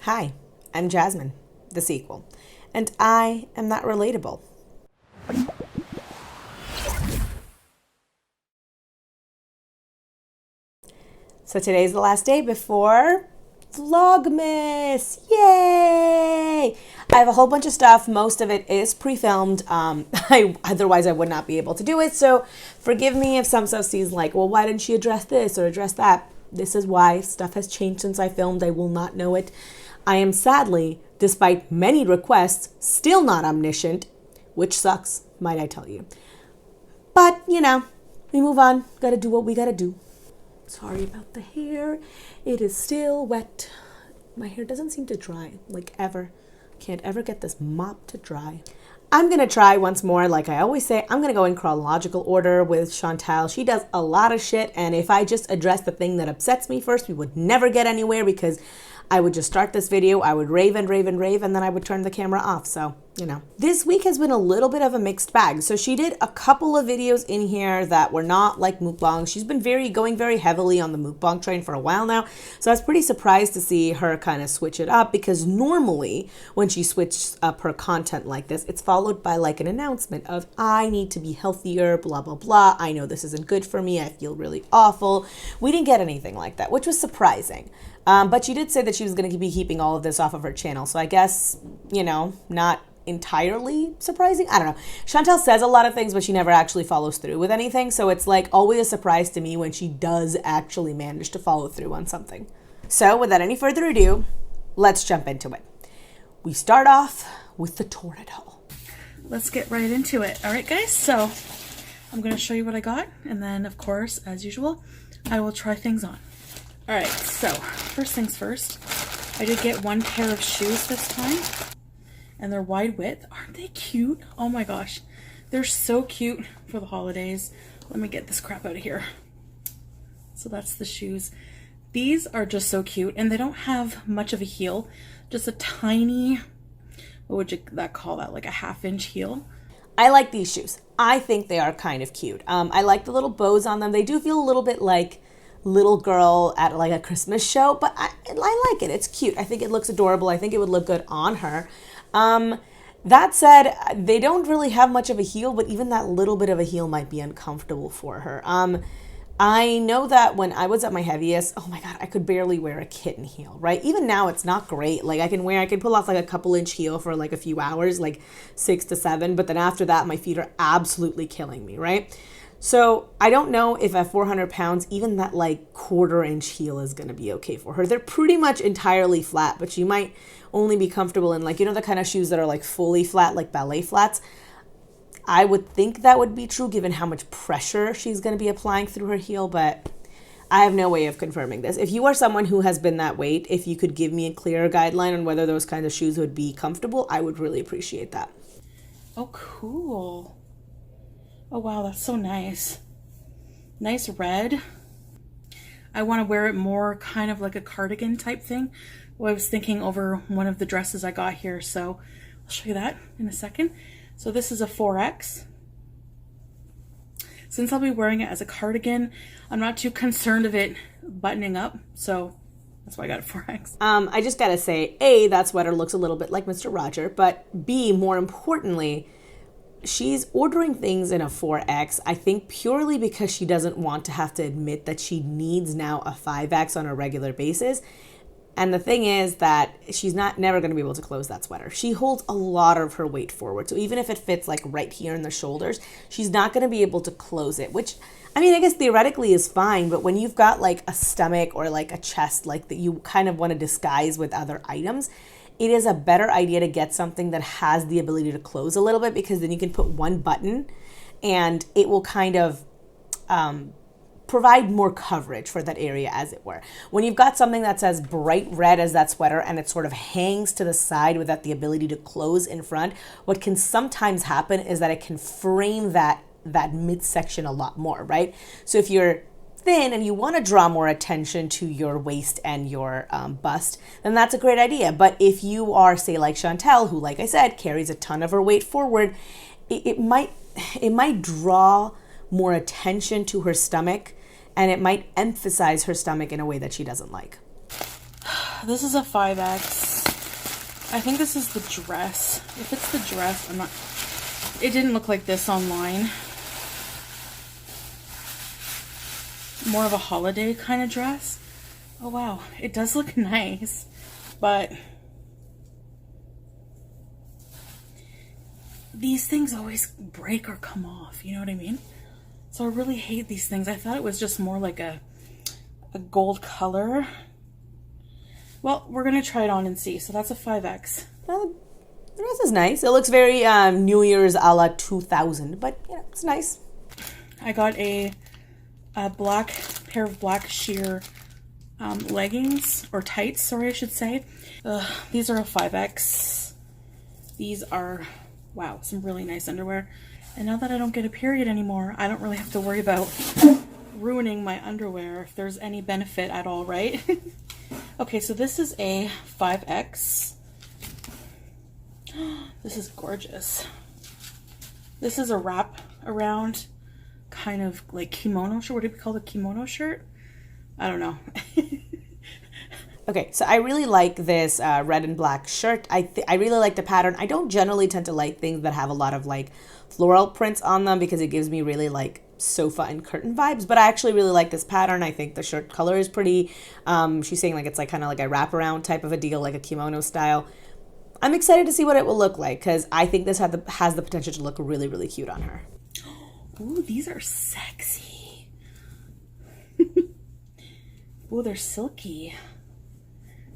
Hi, I'm Jasmine, the sequel, and I am not relatable. So today's the last day before Vlogmas! Yay! I have a whole bunch of stuff. Most of it is pre-filmed. Otherwise, I would not be able to do it. So forgive me if some stuff seems like, well, why didn't she address this or address that? This is why stuff has changed since I filmed. I will not know it. I am sadly, despite many requests, still not omniscient, which sucks, might I tell you. But, you know, we move on. Gotta do what we gotta do. Sorry about the hair. It is still wet. My hair doesn't seem to dry, like ever. Can't ever get this mop to dry. I'm gonna try once more, like I always say, I'm gonna go in chronological order with Chantal. She does a lot of shit, and if I just address the thing that upsets me first, we would never get anywhere because I would just start this video, I would rave and rave and rave, and then I would turn the camera off. So, you know. This week has been a little bit of a mixed bag. So she did a couple of videos in here that were not like mukbang. She's been going very heavily on the mukbang train for a while now. So I was pretty surprised to see her kind of switch it up, because normally when she switches up her content like this, it's followed by like an announcement of, I need to be healthier, blah, blah, blah. I know this isn't good for me. I feel really awful. We didn't get anything like that, which was surprising. But she did say that she was going to be keeping all of this off of her channel. So I guess, you know, not entirely surprising. I don't know. Chantal says a lot of things, but she never actually follows through with anything. So it's like always a surprise to me when she does actually manage to follow through on something. So without any further ado, let's jump into it. We start off with the Tarte haul. Let's get right into it. All right, guys. So I'm going to show you what I got. And then, of course, as usual, I will try things on. All right, so first things first, I did get one pair of shoes this time, and they're wide width. Aren't they cute? Oh my gosh, they're so cute for the holidays. Let me get this crap out of here. So that's the shoes. These are just so cute, and they don't have much of a heel, just a tiny, what would you call that, like a half-inch heel. I like these shoes. I think they are kind of cute. I like the little bows on them. They do feel a little bit like little girl at like a Christmas show, but I like it. It's cute. I think it looks adorable. I think it would look good on her. That said, they don't really have much of a heel, but even that little bit of a heel might be uncomfortable for her. I know that when I was at my heaviest, oh my God, I could barely wear a kitten heel, right? Even now it's not great. Like I can pull off like a couple inch heel for like a few hours, like 6 to 7, but then after that, my feet are absolutely killing me, right? So I don't know if at 400 pounds, even that like 1/4 inch heel is going to be okay for her. They're pretty much entirely flat, but she might only be comfortable in like, you know, the kind of shoes that are like fully flat, like ballet flats. I would think that would be true given how much pressure she's going to be applying through her heel, but I have no way of confirming this. If you are someone who has been that weight, if you could give me a clearer guideline on whether those kinds of shoes would be comfortable, I would really appreciate that. Oh, cool. Oh wow, that's so nice. Nice red. I want to wear it more kind of like a cardigan type thing. Well, I was thinking over one of the dresses I got here, so I'll show you that in a second. So this is a 4X. Since I'll be wearing it as a cardigan, I'm not too concerned of it buttoning up, so that's why I got a 4X. I just gotta say, A, that sweater looks a little bit like Mr. Roger, but B, more importantly, she's ordering things in a 4X, I think purely because she doesn't want to have to admit that she needs now a 5X on a regular basis. And the thing is that she's never going to be able to close that sweater. She holds a lot of her weight forward. So even if it fits like right here in the shoulders, she's not going to be able to close it, which, I mean, I guess theoretically is fine. But when you've got like a stomach or like a chest, like that you kind of want to disguise with other items, it is a better idea to get something that has the ability to close a little bit, because then you can put one button and it will kind of provide more coverage for that area, as it were. When you've got something that's as bright red as that sweater and it sort of hangs to the side without the ability to close in front, what can sometimes happen is that it can frame that midsection a lot more, right? So if you're thin and you want to draw more attention to your waist and your bust, then that's a great idea. But if you are, say, like Chantal, who, like I said, carries a ton of her weight forward, it might draw more attention to her stomach, and it might emphasize her stomach in a way that she doesn't like. This is a 5X. I think this is the dress. If it's the dress, I'm not... It didn't look like this online. More of a holiday kind of dress. Oh wow, it does look nice, but these things always break or come off, you know what I mean? So I really hate these things. I thought it was just more like a gold color. Well, we're gonna try it on and see. So that's a 5X. The dress is nice. It looks very New Year's a la 2000, but yeah, it's nice. I got a black pair of black sheer leggings, or tights, sorry, I should say. These are a 5X. These are, wow, some really nice underwear. And now that I don't get a period anymore, I don't really have to worry about ruining my underwear, if there's any benefit at all, right? Okay, so this is a 5X. This is gorgeous. This is a wrap around kind of like kimono shirt. What do we call the kimono shirt? I don't know. Okay, so I really like this red and black shirt. I really like the pattern. I don't generally tend to like things that have a lot of like floral prints on them because it gives me really like sofa and curtain vibes, but I actually really like this pattern. I think the shirt color is pretty. She's saying like it's like kind of like a wraparound type of a deal, like a kimono style. I'm excited to see what it will look like because I think this has the potential to look really, really cute on her. Ooh, these are sexy. Ooh, they're silky.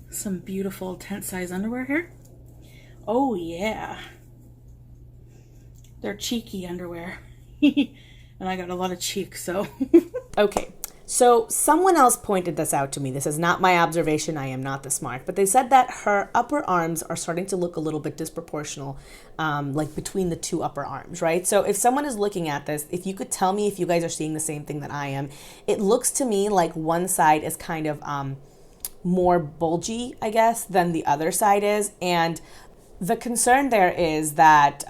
Some beautiful tent size underwear here. Oh yeah. They're cheeky underwear. And I got a lot of cheek, so. Okay, so someone else pointed this out to me. This is not my observation. I am not this smart. But they said that her upper arms are starting to look a little bit disproportional, like between the two upper arms, right? So if someone is looking at this, if you could tell me if you guys are seeing the same thing that I am, it looks to me like one side is kind of more bulgy, I guess, than the other side is. And the concern there is that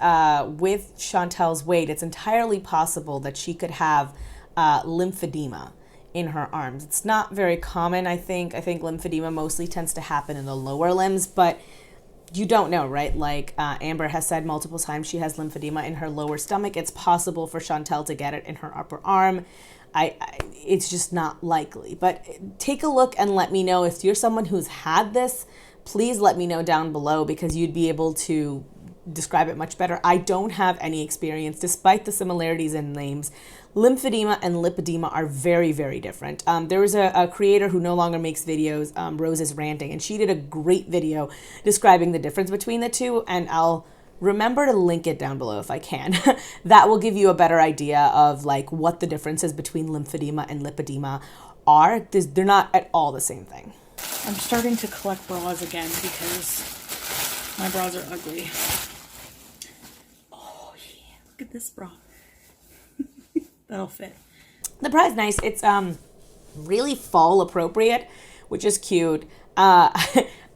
with Chantal's weight, it's entirely possible that she could have lymphedema in her arms. It's not very common, I think. I think lymphedema mostly tends to happen in the lower limbs, but you don't know, right? Like Amber has said multiple times, she has lymphedema in her lower stomach. It's possible for Chantal to get it in her upper arm. It's just not likely. But take a look and let me know if you're someone who's had this. Please let me know down below because you'd be able to describe it much better. I don't have any experience despite the similarities in names. Lymphedema and lipedema are very, very different. There was a creator who no longer makes videos, Rose is Ranting, and she did a great video describing the difference between the two, and I'll remember to link it down below if I can. That will give you a better idea of like what the differences between lymphedema and lipedema are. They're not at all the same thing. I'm starting to collect bras again because my bras are ugly. Oh yeah, look at this bra. That'll fit. The bra is nice. It's really fall appropriate, which is cute. I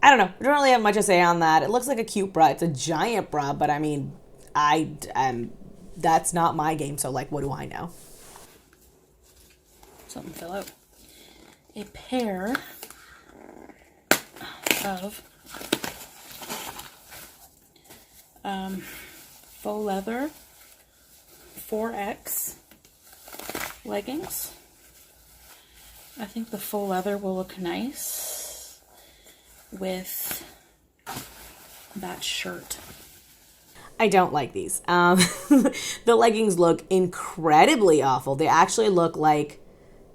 don't know. I don't really have much to say on that. It looks like a cute bra. It's a giant bra, but I mean, that's not my game, so like, what do I know? Something fell out. A pair of faux leather 4X leggings. I think the faux leather will look nice with that shirt. I don't like these. The leggings look incredibly awful. They actually look like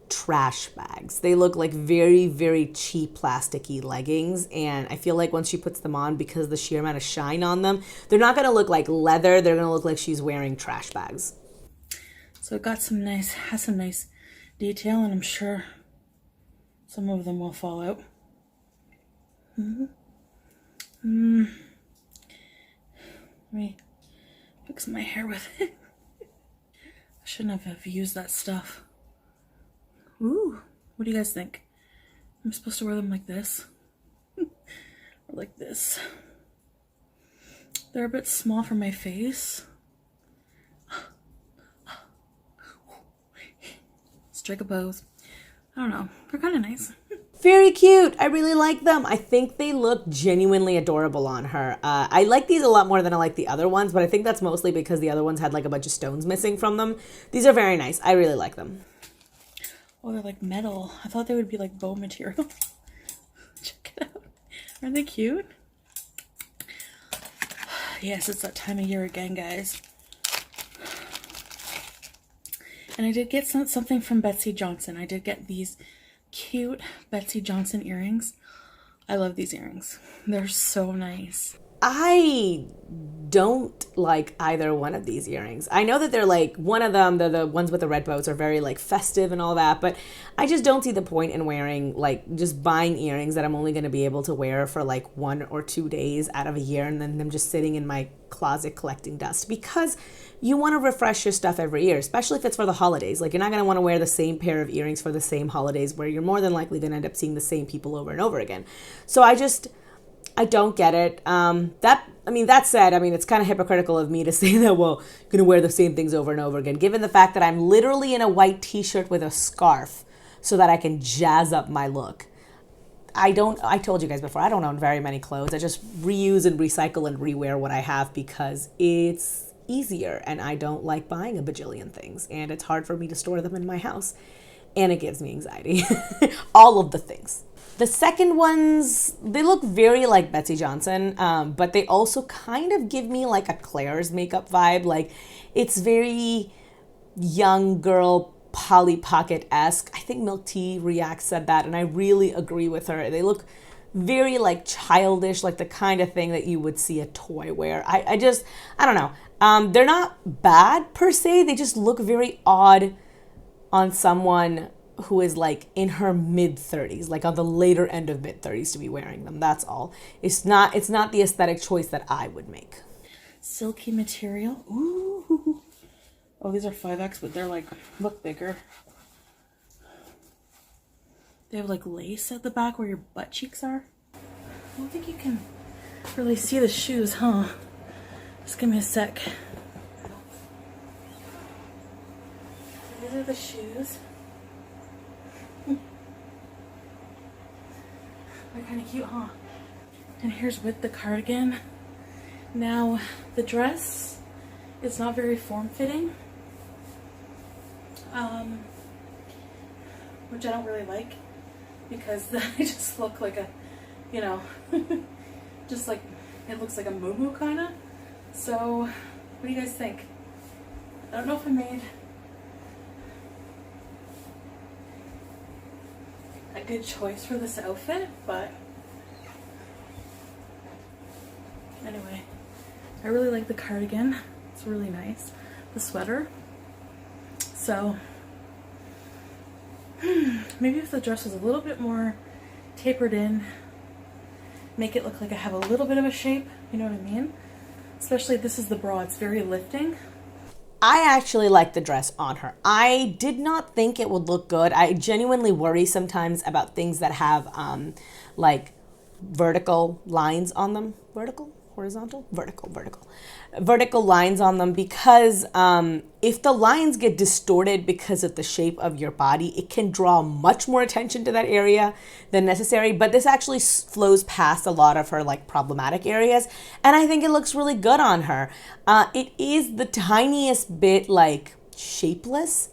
trash bags. They look like very, very cheap plasticky leggings, and I feel like once she puts them on, because of the sheer amount of shine on them, they're not going to look like leather. They're going to look like she's wearing trash bags. So it got some nice detail, and I'm sure some of them will fall out. Let me fix my hair with it. I shouldn't have used that stuff. Ooh, what do you guys think? I'm supposed to wear them like this? Or like this? They're a bit small for my face. Strike a pose. I don't know. They're kind of nice. Very cute. I really like them. I think they look genuinely adorable on her. I like these a lot more than I like the other ones, but I think that's mostly because the other ones had like a bunch of stones missing from them. These are very nice. I really like them. Oh, they're like metal. I thought they would be like bone material. Check it out. Aren't they cute? Yes, it's that time of year again, guys. And I did get something from Betsy Johnson. I did get these cute Betsy Johnson earrings. I love these earrings. They're so nice. I don't like either one of these earrings. I know that they're like, one of them, the ones with the red bows, are very like festive and all that, but I just don't see the point in wearing, like, just buying earrings that I'm only going to be able to wear for like 1 or 2 days out of a year and then them just sitting in my closet collecting dust, because you want to refresh your stuff every year, especially if it's for the holidays. Like, you're not going to want to wear the same pair of earrings for the same holidays where you're more than likely going to end up seeing the same people over and over again. So I don't get it. That said, it's kind of hypocritical of me to say that, well, you're going to wear the same things over and over again, given the fact that I'm literally in a white t-shirt with a scarf so that I can jazz up my look. I told you guys before, I don't own very many clothes. I just reuse and recycle and rewear what I have because it's easier, and I don't like buying a bajillion things, and it's hard for me to store them in my house, and it gives me anxiety. All of the things. The second ones, they look very like Betsy Johnson, but they also kind of give me like a Claire's makeup vibe. Like, it's very young girl Polly Pocket-esque. I think Milk Tea Reacts said that, and I really agree with her. They look very like childish, like the kind of thing that you would see a toy wear. I don't know. They're not bad per se. They just look very odd on someone who is like in her mid-30s, like on the later end of mid-30s to be wearing them. That's all. It's not the aesthetic choice that I would make. Silky material. Ooh. Oh, these are 5X, but they're like, look bigger. They have like lace at the back where your butt cheeks are. I don't think you can really see the shoes, huh? Just give me a sec. These are the shoes. They're kind of cute, huh? And here's with the cardigan. Now, the dress is not very form-fitting, which I don't really like, because I just look like a, just like, it looks like a moo-moo kind of. So, what do you guys think? I don't know if I made a good choice for this outfit, but anyway, I really like the cardigan. It's really nice. The sweater. So maybe if the dress was a little bit more tapered in, make it look like I have a little bit of a shape, you know what I mean? Especially if this is the bra, it's very lifting. I actually like the dress on her. I did not think it would look good. I genuinely worry sometimes about things that have like vertical lines on them. Vertical? Horizontal? Vertical lines on them, because if the lines get distorted because of the shape of your body, it can draw much more attention to that area than necessary. But this actually flows past a lot of her like problematic areas, and I think it looks really good on her. It is the tiniest bit like shapeless.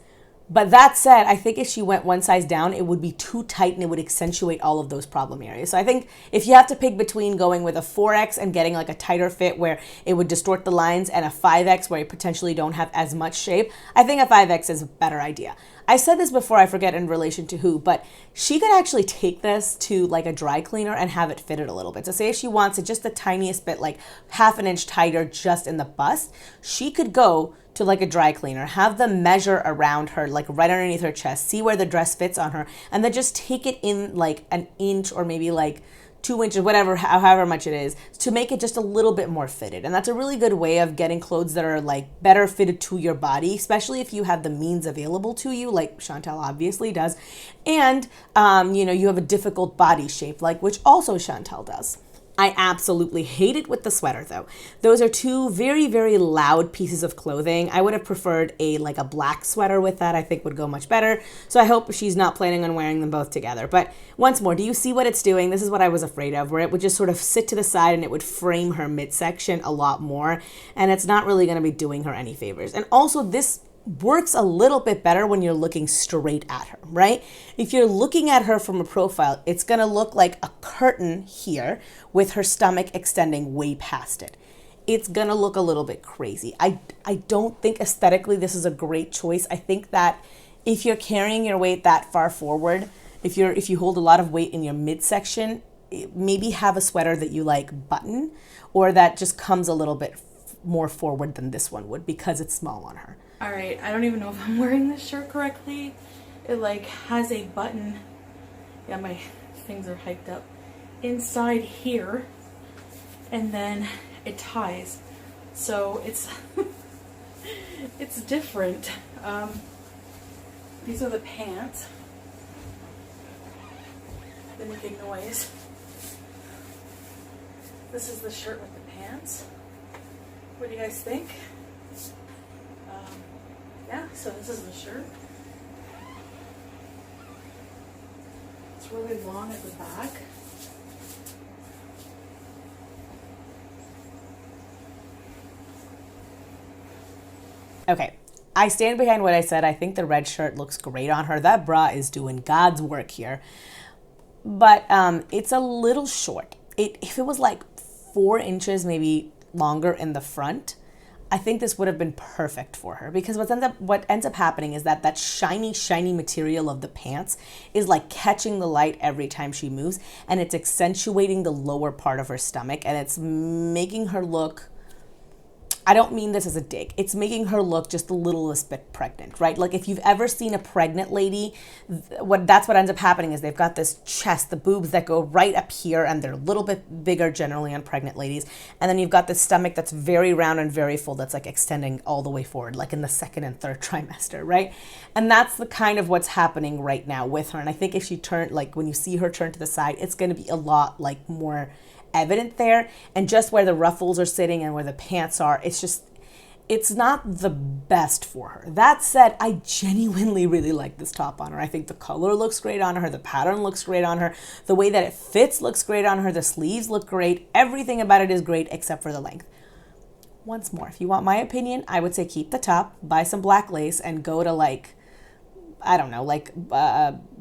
But that said, I think if she went one size down, it would be too tight and it would accentuate all of those problem areas. So I think if you have to pick between going with a 4X and getting like a tighter fit where it would distort the lines, and a 5X where you potentially don't have as much shape, I think a 5X is a better idea. I said this before, I forget in relation to who, but she could actually take this to like a dry cleaner and have it fitted a little bit. So say if she wants it just the tiniest bit, like 1/2 inch tighter just in the bust, she could go to like a dry cleaner, have them measure around her, like right underneath her chest, see where the dress fits on her, and then just take it in like 1 inch or maybe like 2 inches, whatever, however much it is, to make it just a little bit more fitted. And that's a really good way of getting clothes that are like better fitted to your body, especially if you have the means available to you, like Chantal obviously does, and you have a difficult body shape, like which also Chantal does. I absolutely hate it with the sweater though. Those are two very, very loud pieces of clothing. I would have preferred a black sweater with that. I think would go much better. So I hope she's not planning on wearing them both together. But once more, do you see what it's doing? This is what I was afraid of, where it would just sort of sit to the side and it would frame her midsection a lot more. And it's not really going to be doing her any favors. And also this works a little bit better when you're looking straight at her, right? If you're looking at her from a profile, it's going to look like a curtain here with her stomach extending way past it. It's going to look a little bit crazy. I don't think aesthetically this is a great choice. I think that if you're carrying your weight that far forward, if you hold a lot of weight in your midsection, maybe have a sweater that you button, or that just comes a little bit more forward than this one would because it's small on her. All right, I don't even know if I'm wearing this shirt correctly. It has a button. Yeah, my things are hiked up inside here, and then it ties. So it's it's different. These are the pants. They make a noise. This is the shirt with the pants. What do you guys think? Yeah, so this is the shirt. It's really long at the back. Okay, I stand behind what I said. I think the red shirt looks great on her. That bra is doing God's work here. But it's a little short. If it was 4 inches maybe longer in the front, I think this would have been perfect for her, because what ends up happening is that shiny material of the pants is catching the light every time she moves, and it's accentuating the lower part of her stomach, and it's making her look, I don't mean this as a dig, it's making her look just the littlest bit pregnant, right? If you've ever seen a pregnant lady, that's what ends up happening is they've got this chest, the boobs that go right up here, and they're a little bit bigger generally on pregnant ladies. And then you've got this stomach that's very round and very full, that's extending all the way forward, in the second and third trimester, right? And that's the kind of what's happening right now with her. And I think if she turned, when you see her turn to the side, it's going to be a lot more evident there, and just where the ruffles are sitting and where the pants are, it's not the best for her. That said, I genuinely really like this top on her. I think the color looks great on her, the pattern looks great on her, the way that it fits looks great on her, the sleeves look great, everything about it is great except for the length. Once more, if you want my opinion, I would say keep the top, buy some black lace, and go to I don't know,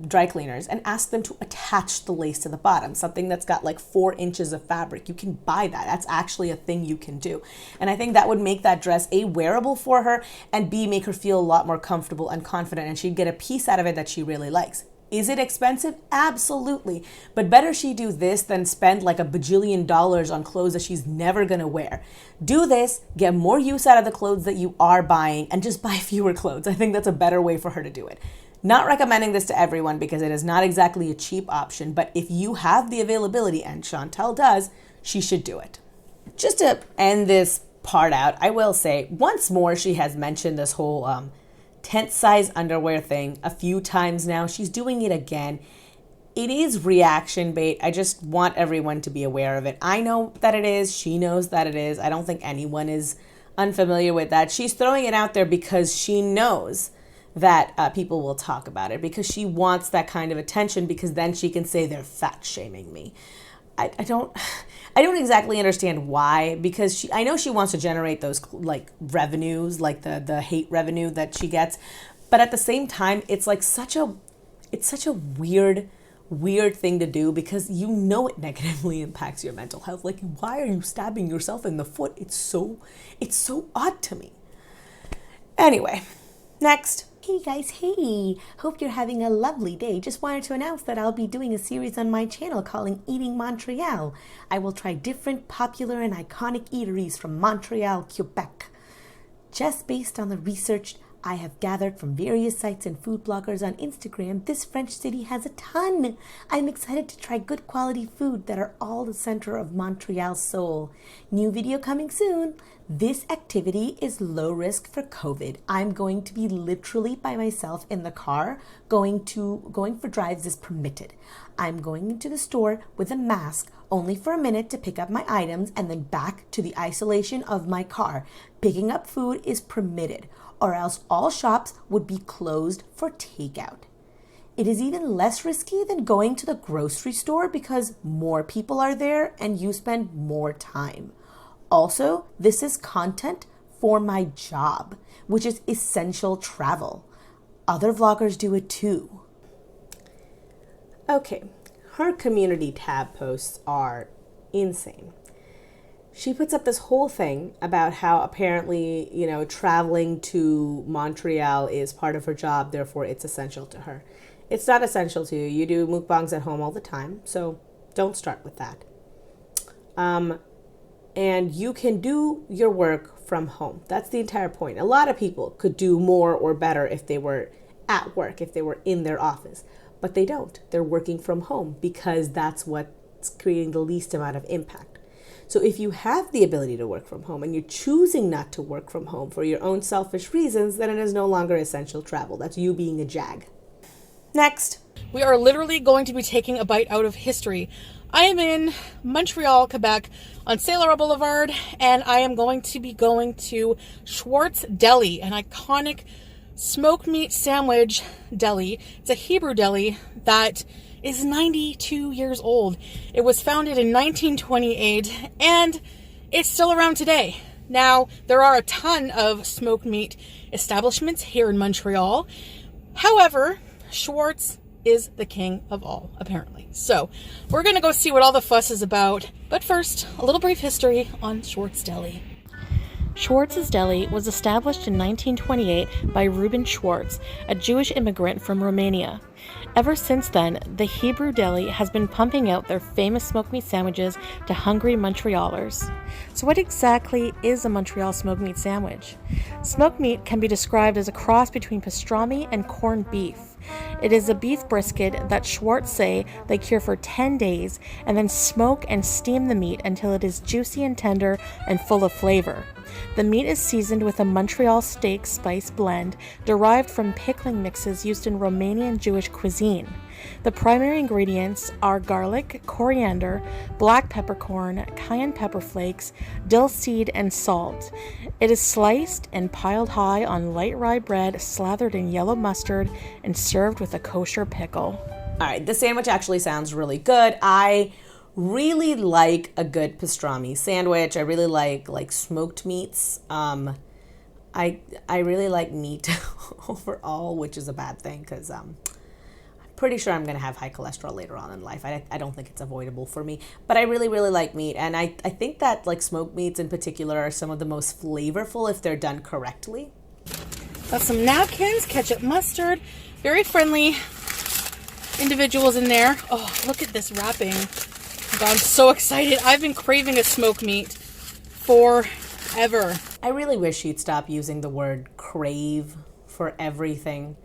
dry cleaners, and ask them to attach the lace to the bottom, something that's got 4 inches of fabric. You can buy that. That's actually a thing you can do. And I think that would make that dress A, wearable for her, and B, make her feel a lot more comfortable and confident, and she'd get a piece out of it that she really likes. Is it expensive? Absolutely. But better she do this than spend $1 bajillion on clothes that she's never gonna wear. Do this, get more use out of the clothes that you are buying, and just buy fewer clothes. I think that's a better way for her to do it. Not recommending this to everyone because it is not exactly a cheap option, but if you have the availability, and Chantal does, she should do it. Just to end this part out, I will say, once more, she has mentioned this whole tent size underwear thing a few times now. She's doing it again. It is reaction bait. I just want everyone to be aware of it. I know that it is. She knows that it is. I don't think anyone is unfamiliar with that. She's throwing it out there because she knows that people will talk about it, because she wants that kind of attention, because then she can say they're fat shaming me. I don't exactly understand why, because I know she wants to generate those revenues, the hate revenue that she gets, but at the same time, it's such a weird thing to do, because it negatively impacts your mental health. Why are you stabbing yourself in the foot? It's so odd to me. Anyway, next. Hey guys, hey! Hope you're having a lovely day. Just wanted to announce that I'll be doing a series on my channel calling Eating Montreal. I will try different popular and iconic eateries from Montreal, Quebec, just based on the researched I have gathered from various sites and food bloggers on Instagram, this French city has a ton. I'm excited to try good quality food that are all the center of Montreal's soul. New video coming soon. This activity is low risk for COVID. I'm going to be literally by myself in the car. Going for drives is permitted. I'm going into the store with a mask only for a minute to pick up my items and then back to the isolation of my car. Picking up food is permitted, or else all shops would be closed for takeout. It is even less risky than going to the grocery store because more people are there and you spend more time. Also, this is content for my job, which is essential travel. Other vloggers do it too. Okay, her community tab posts are insane. She puts up this whole thing about how apparently, traveling to Montreal is part of her job, therefore it's essential to her. It's not essential to you. You do mukbangs at home all the time, so don't start with that. And you can do your work from home. That's the entire point. A lot of people could do more or better if they were at work, if they were in their office, but they don't. They're working from home because that's what's creating the least amount of impact. So if you have the ability to work from home and you're choosing not to work from home for your own selfish reasons, then it is no longer essential travel. That's you being a jag. Next. We are literally going to be taking a bite out of history. I am in Montreal, Quebec on Saint Laurent Boulevard, and I am going to be going to Schwartz Deli, an iconic smoked meat sandwich deli. It's a Hebrew deli that is 92 years old. It was founded in 1928 and it's still around today. Now, there are a ton of smoked meat establishments here in Montreal. However, Schwartz is the king of all, apparently. So we're going to go see what all the fuss is about. But first, a little brief history on Schwartz Deli. Schwartz's Deli was established in 1928 by Reuben Schwartz, a Jewish immigrant from Romania. Ever since then, the Hebrew Deli has been pumping out their famous smoked meat sandwiches to hungry Montrealers. So what exactly is a Montreal smoked meat sandwich? Smoked meat can be described as a cross between pastrami and corned beef. It is a beef brisket that Schwartz say they cure for 10 days and then smoke and steam the meat until it is juicy and tender and full of flavor. The meat is seasoned with a Montreal steak spice blend derived from pickling mixes used in Romanian Jewish cuisine. The primary ingredients are garlic, coriander, black peppercorn, cayenne pepper flakes, dill seed, and salt. It is sliced and piled high on light rye bread slathered in yellow mustard and served with a kosher pickle. All right, this sandwich actually sounds really good. I really like a good pastrami sandwich. I really like smoked meats. I really like meat overall, which is a bad thing because I'm pretty sure I'm going to have high cholesterol later on in life. I don't think it's avoidable for me, but I really like meat. And I think that like smoked meats in particular are some of the most flavorful if they're done correctly. Got some napkins, ketchup, mustard, very friendly individuals in there. Oh, look at this wrapping. God, I'm so excited. I've been craving a smoked meat forever. I really wish he'd stop using the word crave for everything.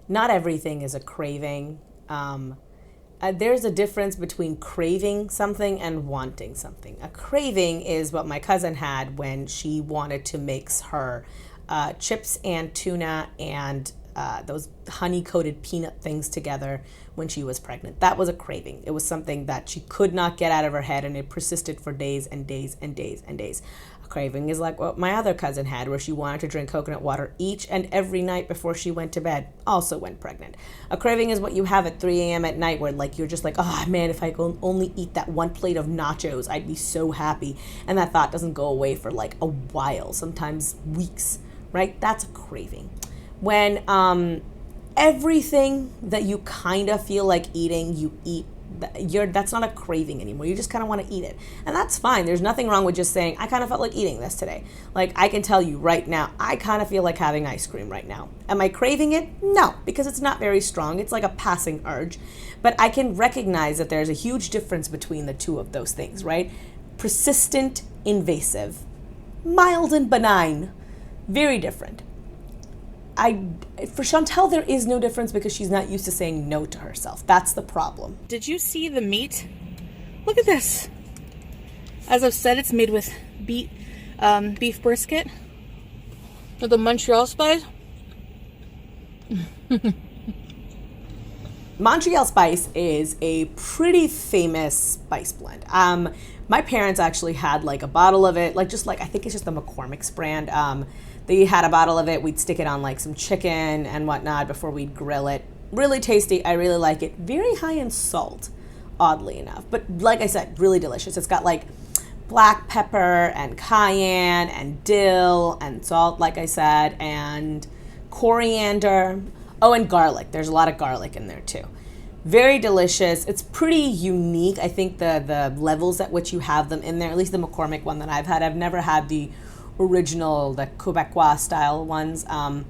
Not everything is a craving. There's a difference between craving something and wanting something. A craving is what my cousin had when she wanted to mix her chips and tuna and those honey-coated peanut things together when she was pregnant. That was a craving. It was something that she could not get out of her head, and it persisted for days and days and days and days. A craving is like what my other cousin had, where she wanted to drink coconut water each and every night before she went to bed, also when pregnant. A craving is what you have at 3 a.m. at night, where like you're just like, oh man, if I could only eat that one plate of nachos, I'd be so happy. And that thought doesn't go away for like a while, sometimes weeks, right? That's a craving. When everything that you kind of feel like eating, you eat, that's not a craving anymore. You just kind of want to eat it. And that's fine. There's nothing wrong with just saying, I kind of felt like eating this today. Like, I can tell you right now, I kind of feel like having ice cream right now. Am I craving it? No, because it's not very strong. It's like a passing urge. But I can recognize that there's a huge difference between the two of those things, right? Persistent, invasive, mild and benign. Very different. for Chantal, there is no difference because she's not used to saying no to herself. That's the problem. Did you see the meat? Look at this. As I've said, it's made with beef brisket with the Montreal spice. Montreal spice is a pretty famous spice blend. My parents actually had like a bottle of it, I think it's just the McCormick's brand. They had a bottle of it. We'd stick it on like some chicken and whatnot before we'd grill it. Really tasty. I really like it. Very high in salt, oddly enough. But like I said, really delicious. It's got like black pepper and cayenne and dill and salt, like I said, and coriander. Oh, and garlic. There's a lot of garlic in there too. Very delicious. It's pretty unique. I think the levels at which you have them in there, at least the McCormick one that I've had. I've never had the original, the Quebecois style ones. I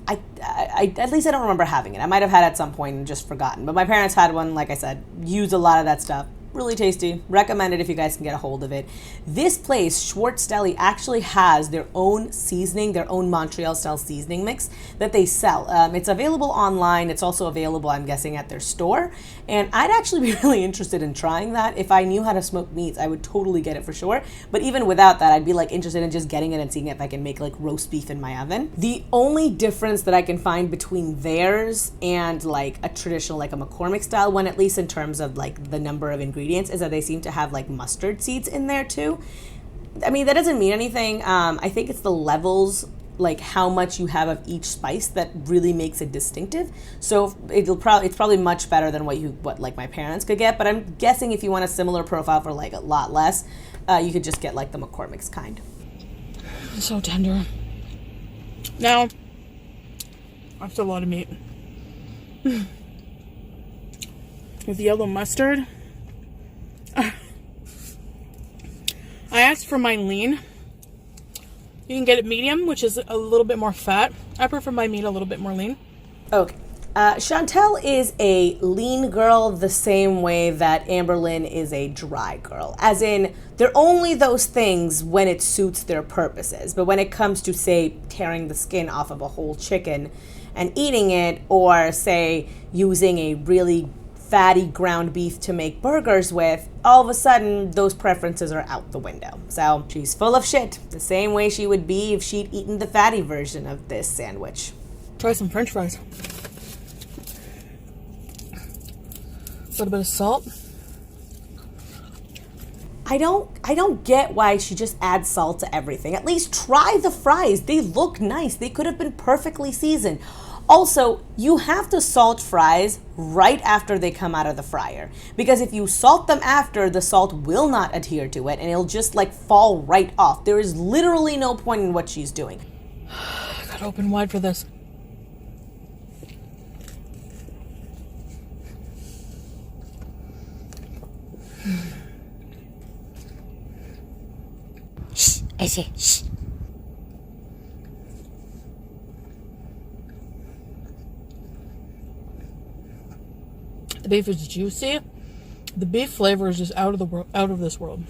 at least I don't remember having it. I might have had it at some point and just forgotten. But my parents had one, like I said, used a lot of that stuff. Really tasty. Recommend it if you guys can get a hold of it. This place, Schwartz Deli, actually has their own seasoning, their own Montreal style seasoning mix that they sell. It's available online. It's also available, I'm guessing, at their store. And I'd actually be really interested in trying that. If I knew how to smoke meats, I would totally get it for sure. But even without that, I'd be like interested in just getting it and seeing if I can make like roast beef in my oven. The only difference that I can find between theirs and like a traditional, like a McCormick style one, at least in terms of like the number of ingredients, is that they seem to have like mustard seeds in there too. I mean, that doesn't mean anything. I think it's the levels, like how much you have of each spice, that really makes it distinctive. So it's probably much better than what like my parents could get. But I'm guessing if you want a similar profile for like a lot less, you could just get like the McCormick's kind. So tender. Now, that's a lot of meat. With yellow mustard. I asked for mine lean. You can get it medium, which is a little bit more fat. I prefer my meat a little bit more lean. Okay. Chantal is a lean girl the same way that Amberlynn is a dry girl. As in, they're only those things when it suits their purposes. But when it comes to, say, tearing the skin off of a whole chicken and eating it, or, say, using a really fatty ground beef to make burgers with, all of a sudden those preferences are out the window. So she's full of shit, the same way she would be if she'd eaten the fatty version of this sandwich. Try some french fries. A little bit of salt. I don't get why she just adds salt to everything. At least try the fries. They look nice. They could have been perfectly seasoned. Also, you have to salt fries right after they come out of the fryer, because if you salt them after, the salt will not adhere to it and it'll just like fall right off. There is literally no point in what she's doing. I gotta open wide for this. Shh, I say shh. The beef is juicy. The beef flavor is just out of this world.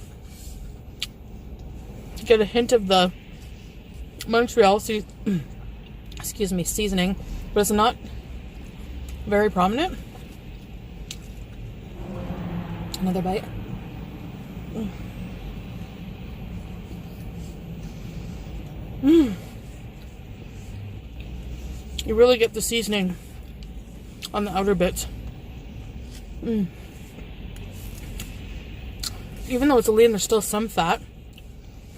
You get a hint of the Montreal seasoning, but it's not very prominent. Another bite. You really get the seasoning on the outer bits. Even though it's lean, there's still some fat.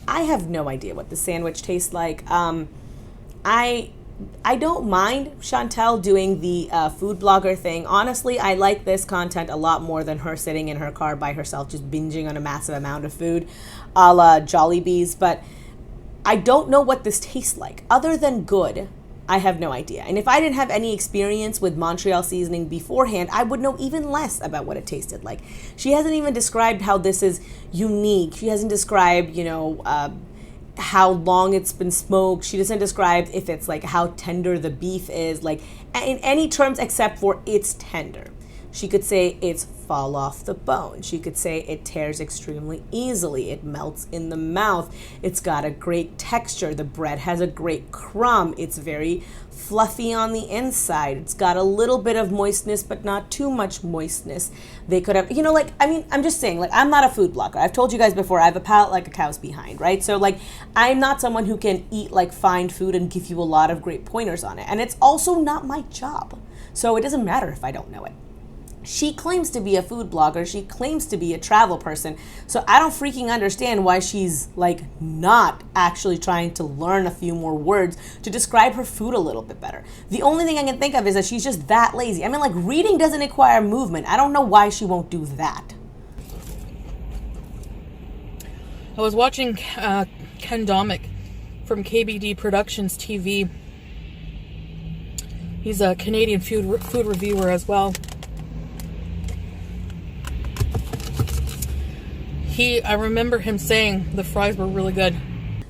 I have no idea what the sandwich tastes like. I don't mind Chantal doing the food blogger thing. Honestly, I like this content a lot more than her sitting in her car by herself just binging on a massive amount of food, a la Jollibees. But I don't know what this tastes like. Other than good, I have no idea. And if I didn't have any experience with Montreal seasoning beforehand, I would know even less about what it tasted like. She hasn't even described how this is unique. She hasn't described, how long it's been smoked. She doesn't describe if it's like how tender the beef is, like in any terms except for it's tender. She could say it's fall off the bone. She could say it tears extremely easily. It melts in the mouth. It's got a great texture. The bread has a great crumb. It's very fluffy on the inside. It's got a little bit of moistness, but not too much moistness. They could have, I'm just saying, I'm not a food blogger. I've told you guys before, I have a palate like a cow's behind, right? So, I'm not someone who can eat, fine food and give you a lot of great pointers on it. And it's also not my job. So it doesn't matter if I don't know it. She claims to be a food blogger. She claims to be a travel person. So I don't freaking understand why she's not actually trying to learn a few more words to describe her food a little bit better. The only thing I can think of is that she's just that lazy. I mean, reading doesn't require movement. I don't know why she won't do that. I was watching Ken Domick from KBD Productions TV. He's a Canadian food reviewer as well. I remember him saying the fries were really good.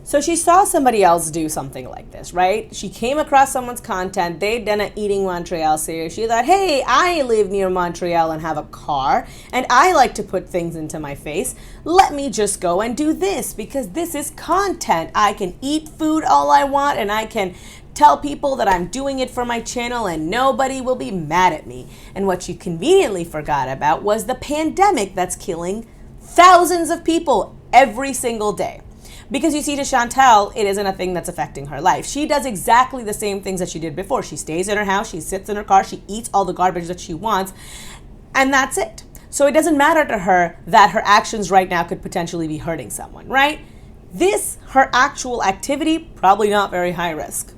So she saw somebody else do something like this, right? She came across someone's content. They'd done an Eating Montreal series. She thought, hey, I live near Montreal and have a car, and I like to put things into my face. Let me just go and do this because this is content. I can eat food all I want, and I can tell people that I'm doing it for my channel and nobody will be mad at me. And what she conveniently forgot about was the pandemic that's killing thousands of people every single day. Because you see, to Chantal, it isn't a thing that's affecting her life. She does exactly the same things that she did before. She stays in her house, she sits in her car, she eats all the garbage that she wants, and that's it. So it doesn't matter to her that her actions right now could potentially be hurting someone, right? This, her actual activity, probably not very high risk.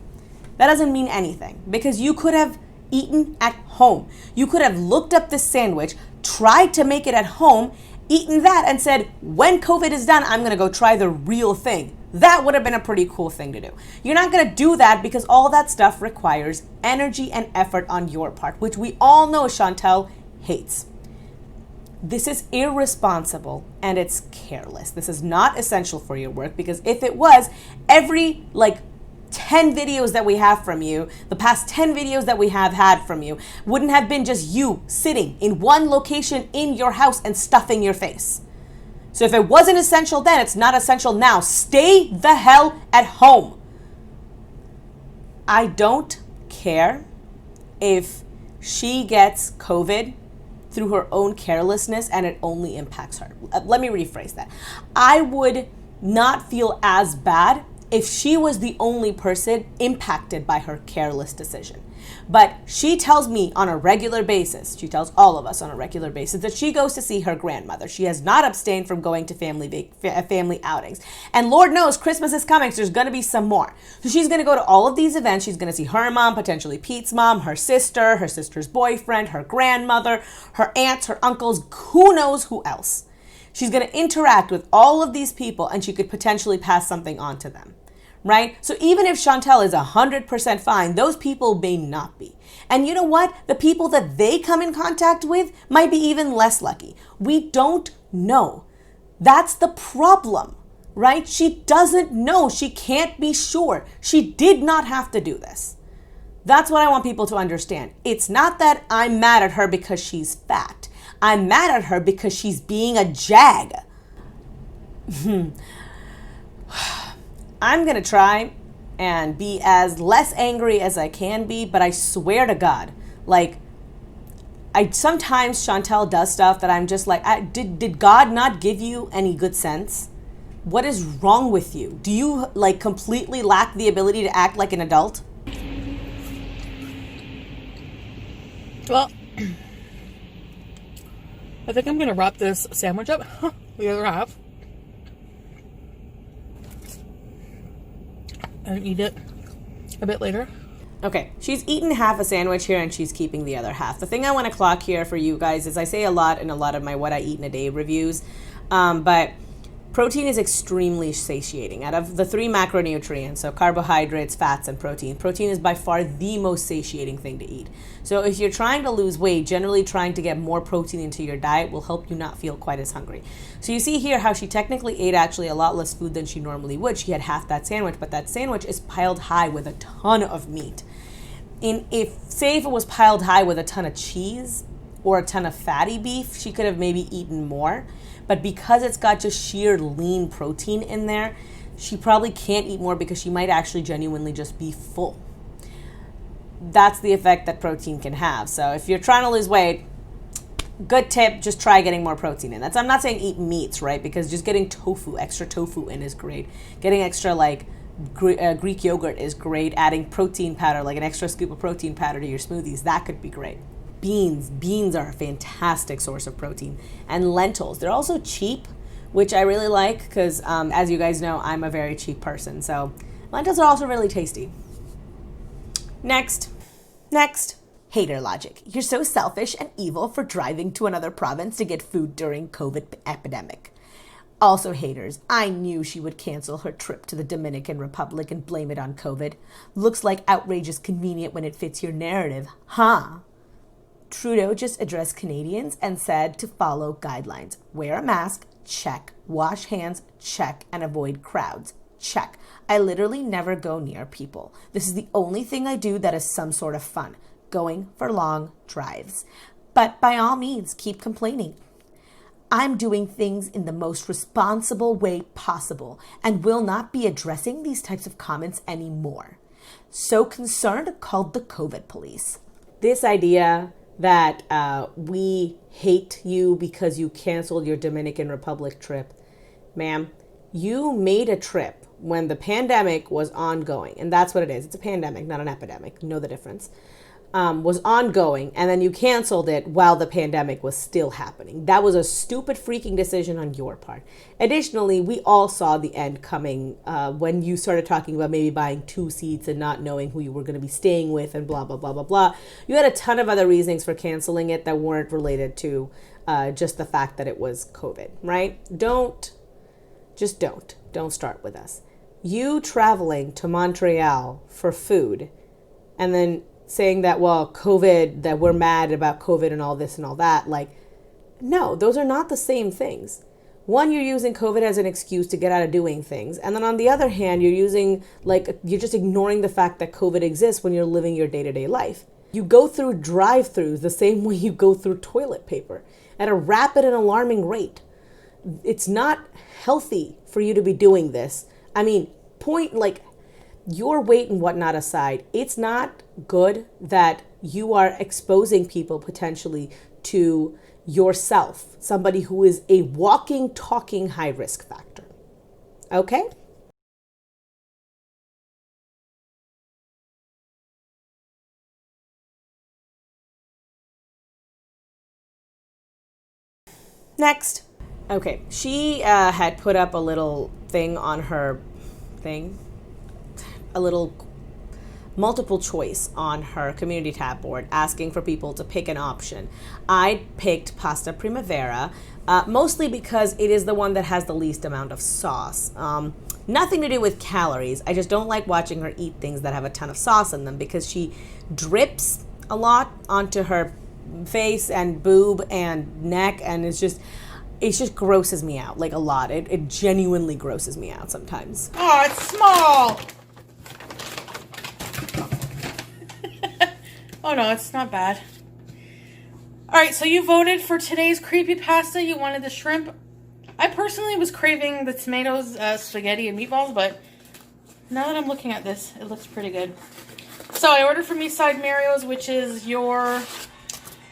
That doesn't mean anything because you could have eaten at home. You could have looked up this sandwich, tried to make it at home, eaten that and said, when COVID is done, I'm going to go try the real thing. That would have been a pretty cool thing to do. You're not going to do that because all that stuff requires energy and effort on your part, which we all know Chantal hates. This is irresponsible and it's careless. This is not essential for your work because if it was, every 10 videos that we have from you, the past 10 videos that we have had from you, wouldn't have been just you sitting in one location in your house and stuffing your face. So if it wasn't essential then, it's not essential now. Stay the hell at home. I don't care if she gets COVID through her own carelessness and it only impacts her. Let me rephrase that. I would not feel as bad if she was the only person impacted by her careless decision. But she tells me on a regular basis, she tells all of us on a regular basis that she goes to see her grandmother. She has not abstained from going to family outings. And Lord knows Christmas is coming, so there's going to be some more. So she's going to go to all of these events. She's going to see her mom, potentially Pete's mom, her sister's boyfriend, her grandmother, her aunts, her uncles, who knows who else. She's going to interact with all of these people and she could potentially pass something on to them, right? So even if Chantal is 100% fine, those people may not be. And you know what? The people that they come in contact with might be even less lucky. We don't know. That's the problem, right? She doesn't know. She can't be sure. She did not have to do this. That's what I want people to understand. It's not that I'm mad at her because she's fat. I'm mad at her because she's being a jag. I'm going to try and be as less angry as I can be, but I swear to God, sometimes Chantal does stuff that I'm just did God not give you any good sense? What is wrong with you? Do you completely lack the ability to act like an adult? Well, I think I'm going to wrap this sandwich up, the other half, and eat it a bit later. Okay, she's eaten half a sandwich here and she's keeping the other half. The thing I want to clock here for you guys is I say a lot in a lot of my what I eat in a day reviews, but protein is extremely satiating. Out of the 3 macronutrients, so carbohydrates, fats, and protein is by far the most satiating thing to eat. So if you're trying to lose weight, generally trying to get more protein into your diet will help you not feel quite as hungry. So you see here how she technically ate actually a lot less food than she normally would. She had half that sandwich, but that sandwich is piled high with a ton of meat. Say if it was piled high with a ton of cheese, or a ton of fatty beef, she could have maybe eaten more. But because it's got just sheer lean protein in there, she probably can't eat more because she might actually genuinely just be full. That's the effect that protein can have. So if you're trying to lose weight, good tip, just try getting more protein in. I'm not saying eat meats, right? Because just getting tofu, extra tofu in is great. Getting extra like Greek yogurt is great. Adding protein powder, like an extra scoop of protein powder to your smoothies, that could be great. Beans are a fantastic source of protein. And lentils, they're also cheap, which I really like because as you guys know, I'm a very cheap person. So lentils are also really tasty. Next. Hater logic. You're so selfish and evil for driving to another province to get food during COVID epidemic. Also haters, I knew she would cancel her trip to the Dominican Republic and blame it on COVID. Looks like outrage is convenient when it fits your narrative, huh? Trudeau just addressed Canadians and said to follow guidelines. Wear a mask, check. Wash hands, check. And avoid crowds, check. I literally never go near people. This is the only thing I do that is some sort of fun. Going for long drives. But by all means, keep complaining. I'm doing things in the most responsible way possible and will not be addressing these types of comments anymore. So concerned, called the COVID police. This idea that we hate you because you canceled your Dominican Republic trip. Ma'am, you made a trip when the pandemic was ongoing, and that's what it is. It's a pandemic, not an epidemic. Know the difference. Was ongoing, and then you canceled it while the pandemic was still happening. That was a stupid freaking decision on your part. Additionally, we all saw the end coming when you started talking about maybe buying 2 seats and not knowing who you were going to be staying with and blah, blah, blah, blah, blah. You had a ton of other reasons for canceling it that weren't related to just the fact that it was COVID, right? Don't start with us. You traveling to Montreal for food and then saying that, well, COVID, that we're mad about COVID and all this and all that. Like, no, those are not the same things. One, you're using COVID as an excuse to get out of doing things. And then on the other hand, you're just ignoring the fact that COVID exists when you're living your day-to-day life. You go through drive-thrus the same way you go through toilet paper at a rapid and alarming rate. It's not healthy for you to be doing this. I mean, your weight and whatnot aside, it's not good that you are exposing people potentially to yourself, somebody who is a walking, talking high risk factor. Okay? Next. Okay, she had put up a little thing on her thing, a little multiple choice on her community tab board asking for people to pick an option. I picked pasta primavera, mostly because it is the one that has the least amount of sauce. Nothing to do with calories. I just don't like watching her eat things that have a ton of sauce in them because she drips a lot onto her face and boob and neck, and it just grosses me out, like a lot. It genuinely grosses me out sometimes. Oh, it's small. Oh no, it's not bad. All right, so you voted for today's creepypasta. You wanted the shrimp. I personally was craving the tomatoes, spaghetti, and meatballs, but now that I'm looking at this, it looks pretty good. So I ordered from Eastside Mario's, which is your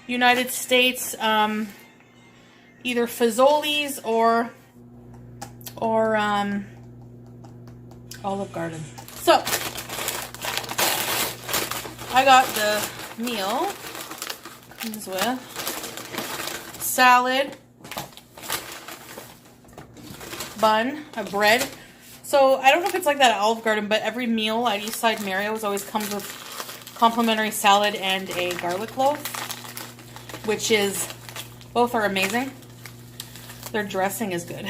United States, either Fazoli's or Olive Garden. So I got the meal. Comes with salad, bun, a bread. So I don't know if it's like that at Olive Garden, but every meal at Eastside Mario's always comes with complimentary salad and a garlic loaf, which is, both are amazing. Their dressing is good.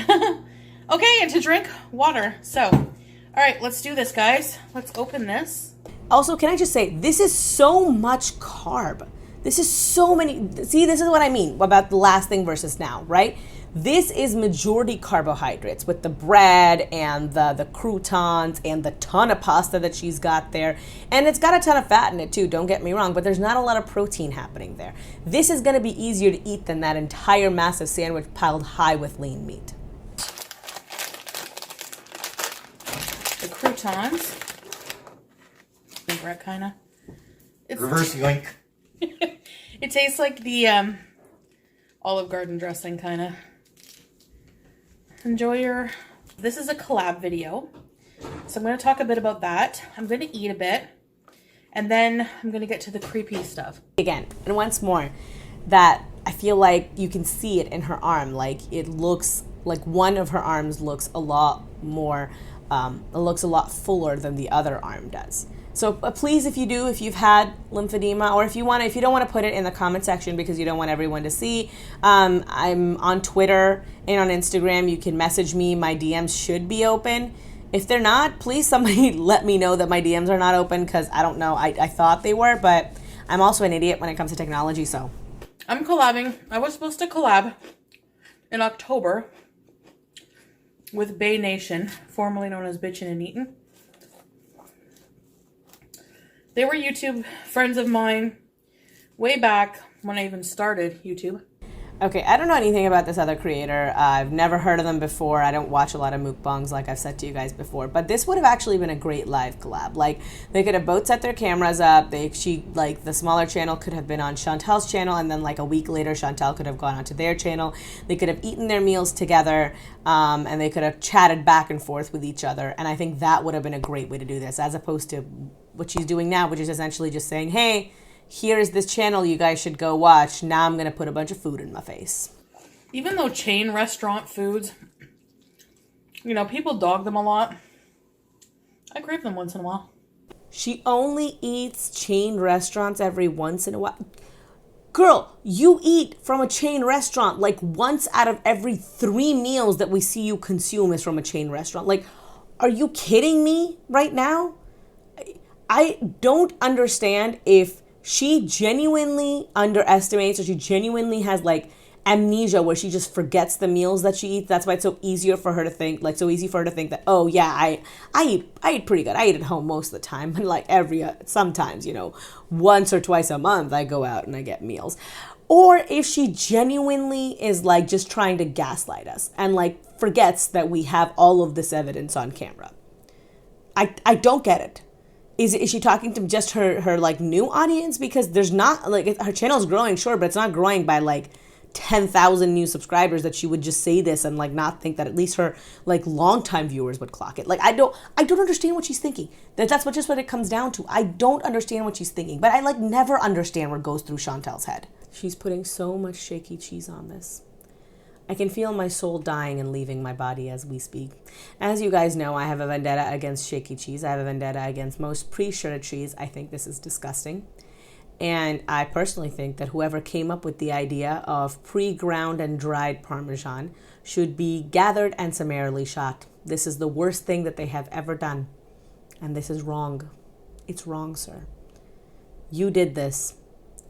Okay, and to drink, water. So, all right, let's do this, guys. Let's open this. Also, can I just say, this is so much carb. This is so many. See, this is what I mean about the last thing versus now, right? This is majority carbohydrates with the bread and the croutons and the ton of pasta that she's got there. And it's got a ton of fat in it too, don't get me wrong, but there's not a lot of protein happening there. This is gonna be easier to eat than that entire massive sandwich piled high with lean meat. The croutons. Regret, kinda. It's Reverse yoink. It tastes like the Olive Garden dressing, kinda. Enjoy your... This is a collab video, so I'm going to talk a bit about that. I'm going to eat a bit, and then I'm going to get to the creepy stuff. Again, and once more, that I feel like you can see it in her arm. Like, it looks like one of her arms looks a lot more, it looks a lot fuller than the other arm does. So please, if you've had lymphedema, or if you don't want to put it in the comment section because you don't want everyone to see, I'm on Twitter and on Instagram. You can message me. My DMs should be open. If they're not, please somebody let me know that my DMs are not open, because I don't know. I thought they were, but I'm also an idiot when it comes to technology, so. I'm collabing. I was supposed to collab in October with Bay Nation, formerly known as Bitchin' and Eatin'. They were YouTube friends of mine way back when I even started YouTube. Okay, I don't know anything about this other creator. I've never heard of them before. I don't watch a lot of mukbangs, like I've said to you guys before. But this would have actually been a great live collab. Like, they could have both set their cameras up. The smaller channel could have been on Chantal's channel, and then like a week later, Chantal could have gone onto their channel. They could have eaten their meals together, and they could have chatted back and forth with each other. And I think that would have been a great way to do this, as opposed to what she's doing now, which is essentially just saying, hey, here's this channel you guys should go watch. Now I'm going to put a bunch of food in my face. Even though chain restaurant foods, people dog them a lot, I crave them once in a while. She only eats chain restaurants every once in a while. Girl, you eat from a chain restaurant like once out of every 3 meals that we see you consume is from a chain restaurant. Like, are you kidding me right now? I don't understand if she genuinely underestimates, or she genuinely has like amnesia where she just forgets the meals that she eats. That's why it's so easy for her to think that, oh yeah, I eat pretty good. I eat at home most of the time, and like sometimes, once or twice a month I go out and I get meals. Or if she genuinely is like just trying to gaslight us and like forgets that we have all of this evidence on camera. I don't get it. Is she talking to just her like new audience? Because there's not, like, her channel's growing, sure, but it's not growing by like 10,000 new subscribers that she would just say this and like not think that at least her like longtime viewers would clock it. Like, I don't understand what she's thinking. That's what it comes down to. I don't understand what she's thinking, but I like never understand what goes through Chantal's head. She's putting so much shaky cheese on this. I can feel my soul dying and leaving my body as we speak. As you guys know, I have a vendetta against shaky cheese. I have a vendetta against most pre-shredded cheese. I think this is disgusting. And I personally think that whoever came up with the idea of pre-ground and dried Parmesan should be gathered and summarily shot. This is the worst thing that they have ever done. And this is wrong. It's wrong, sir. You did this,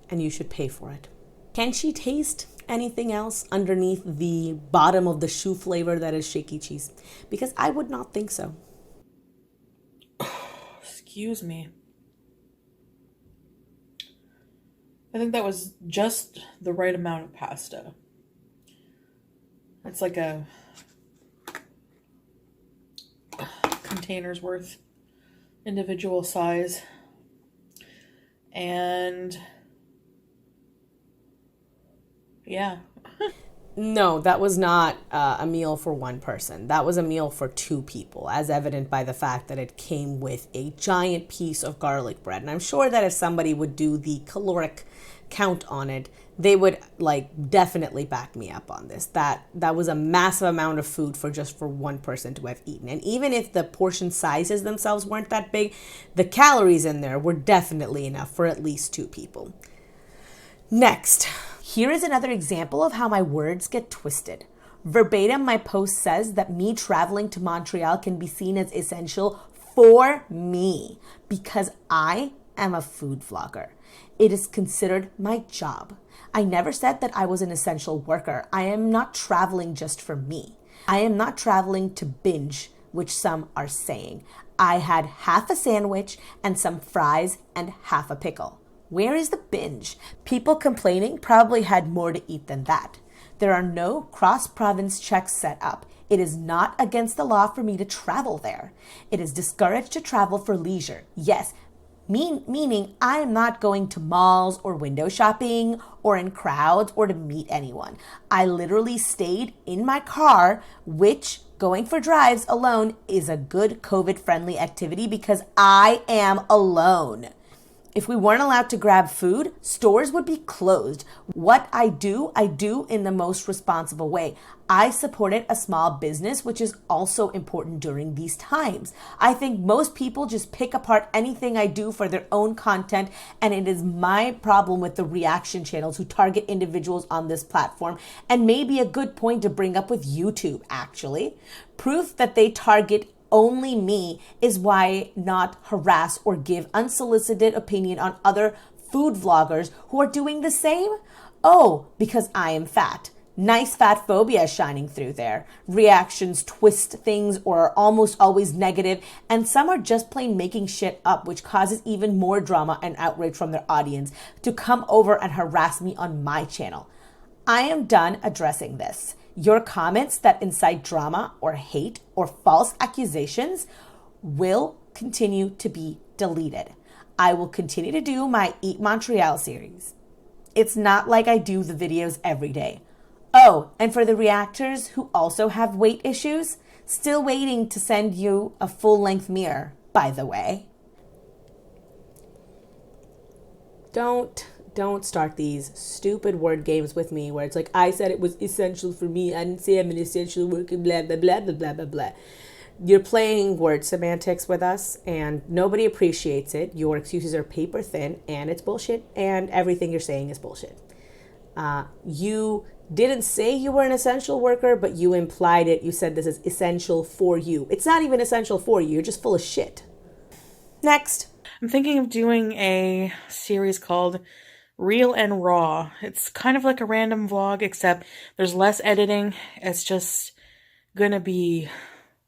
and you should pay for it. Can she taste anything else underneath the bottom of the shoe flavor that is shaky cheese? Because I would not think so. Excuse me. I think that was just the right amount of pasta. It's like a container's worth, individual size. And yeah. No, that was not a meal for one person. That was a meal for 2 people, as evident by the fact that it came with a giant piece of garlic bread. And I'm sure that if somebody would do the caloric count on it, they would like definitely back me up on this. That was a massive amount of food for one person to have eaten. And even if the portion sizes themselves weren't that big, the calories in there were definitely enough for at least 2 people. Next, here is another example of how my words get twisted. Verbatim, my post says that me traveling to Montreal can be seen as essential for me because I am a food vlogger. It is considered my job. I never said that I was an essential worker. I am not traveling just for me. I am not traveling to binge, which some are saying. I had half a sandwich and some fries and half a pickle. Where is the binge? People complaining probably had more to eat than that. There are no cross-province checks set up. It is not against the law for me to travel there. It is discouraged to travel for leisure. Yes, meaning I am not going to malls or window shopping or in crowds or to meet anyone. I literally stayed in my car, which going for drives alone is a good COVID-friendly activity because I am alone. If we weren't allowed to grab food, stores would be closed. What I do in the most responsible way. I supported a small business, which is also important during these times. I think most people just pick apart anything I do for their own content, and it is my problem with the reaction channels who target individuals on this platform, and maybe a good point to bring up with YouTube, actually. Proof that they target only me is why not harass or give unsolicited opinion on other food vloggers who are doing the same? Oh, because I am fat. Nice fat phobia shining through there. Reactions twist things or are almost always negative, and some are just plain making shit up, which causes even more drama and outrage from their audience to come over and harass me on my channel. I am done addressing this. Your comments that incite drama or hate or false accusations will continue to be deleted. I will continue to do my Eat Montreal series. It's not like I do the videos every day. Oh, and for the reactors who also have weight issues, still waiting to send you a full-length mirror, by the way. Don't start these stupid word games with me where it's like, I said it was essential for me. I didn't say I'm an essential worker, blah, blah, blah, blah, blah, blah, blah. You're playing word semantics with us and nobody appreciates it. Your excuses are paper thin and it's bullshit, and everything you're saying is bullshit. You didn't say you were an essential worker, but you implied it. You said this is essential for you. It's not even essential for you. You're just full of shit. Next. I'm thinking of doing a series called Real and Raw. It's kind of like a random vlog, except there's less editing. It's just gonna be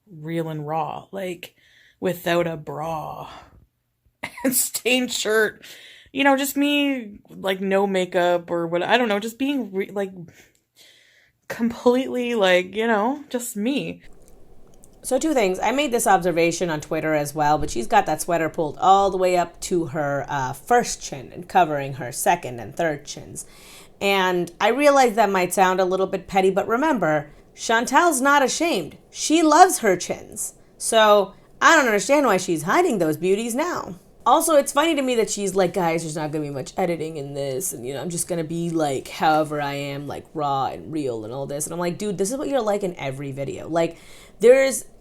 real and raw, like without a bra and stained shirt. You know, just me, like no makeup or what, I don't know, just being like completely like, you know, just me. So two things. I made this observation on Twitter as well, but she's got that sweater pulled all the way up to her first chin and covering her second and third chins. And I realize that might sound a little bit petty, but remember, Chantal's not ashamed. She loves her chins. So I don't understand why she's hiding those beauties now. Also, it's funny to me that she's like, guys, there's not going to be much editing in this. And, you know, I'm just going to be like, however I am, like raw and real and all this. And I'm like, dude, this is what you're like in every video. Like,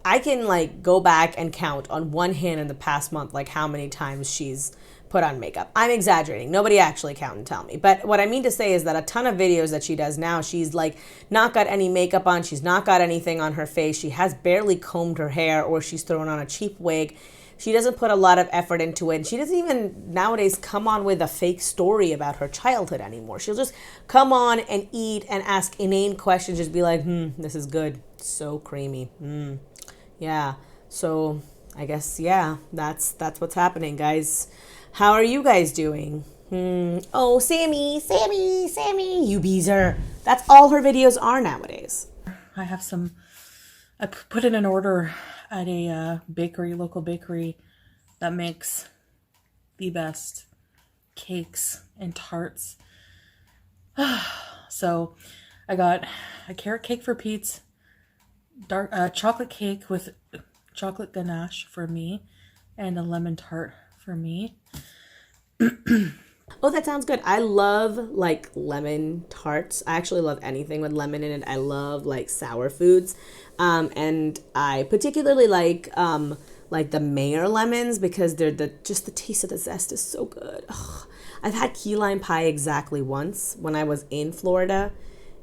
I can like go back and count on one hand in the past month, like how many times she's put on makeup. I'm exaggerating. Nobody actually count and tell me. But what I mean to say is that a ton of videos that she does now, she's like not got any makeup on. She's not got anything on her face. She has barely combed her hair, or she's thrown on a cheap wig. She doesn't put a lot of effort into it. And she doesn't even nowadays come on with a fake story about her childhood anymore. She'll just come on and eat and ask inane questions. Just be like, this is good. So creamy. Yeah. So I guess, yeah, that's what's happening, guys. How are you guys doing? Oh, Sammy, you beezer. That's all her videos are nowadays. I put in an order at a local bakery that makes the best cakes and tarts. So I got a carrot cake for Pete's, chocolate cake with chocolate ganache for me, and a lemon tart for me. Oh, that sounds good. I love like lemon tarts. I actually love anything with lemon in it. I love like sour foods. And I particularly like the Mayer lemons because they're just the taste of the zest is so good. Ugh. I've had key lime pie exactly once when I was in Florida,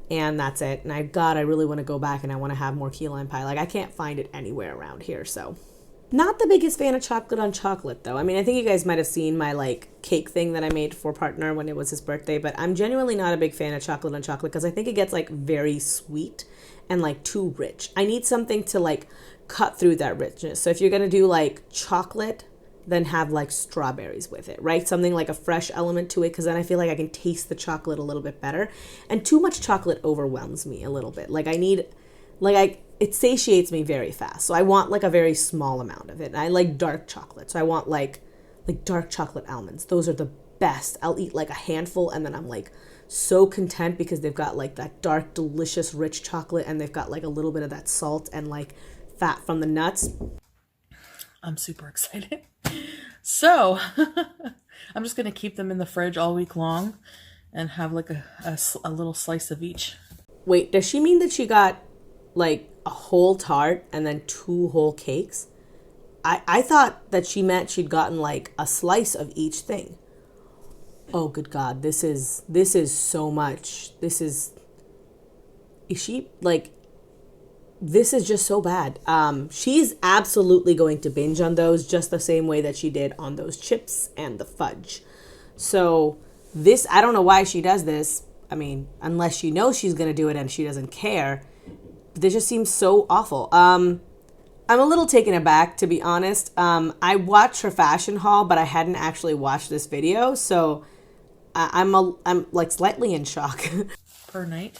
and that's it. And I really want to go back and I want to have more key lime pie. Like I can't find it anywhere around here, so Not the biggest fan of chocolate on chocolate, though. I mean, I think you guys might have seen my, like, cake thing that I made for partner when it was his birthday, but I'm genuinely not a big fan of chocolate on chocolate because I think it gets, like, very sweet and, like, too rich. I need something to, like, cut through that richness. So if you're going to do, like, chocolate, then have, like, strawberries with it, right? Something like a fresh element to it, because then I feel like I can taste the chocolate a little bit better. And too much chocolate overwhelms me a little bit. Like, I need, like, it satiates me very fast. So I want, like, a very small amount of it. And I like dark chocolate. So I want, like dark chocolate almonds. Those are the best. I'll eat, like, a handful, and then I'm, like, so content because they've got, like, that dark, delicious, rich chocolate, and they've got, like, a little bit of that salt and, like, fat from the nuts. I'm super excited. So, I'm just going to keep them in the fridge all week long and have, like, a little slice of each. Wait, does she mean that she got, like, a whole tart and then 2 whole cakes? I thought that she meant she'd gotten, like, a slice of each thing. Oh, good God. This is so much. Is she, like, this is just so bad. She's absolutely going to binge on those just the same way that she did on those chips and the fudge. So this, I don't know why she does this. I mean, unless she knows she's going to do it and she doesn't care. This just seems so awful. I'm a little taken aback, to be honest. I watched her fashion haul, but I hadn't actually watched this video. So I'm like slightly in shock. Per night.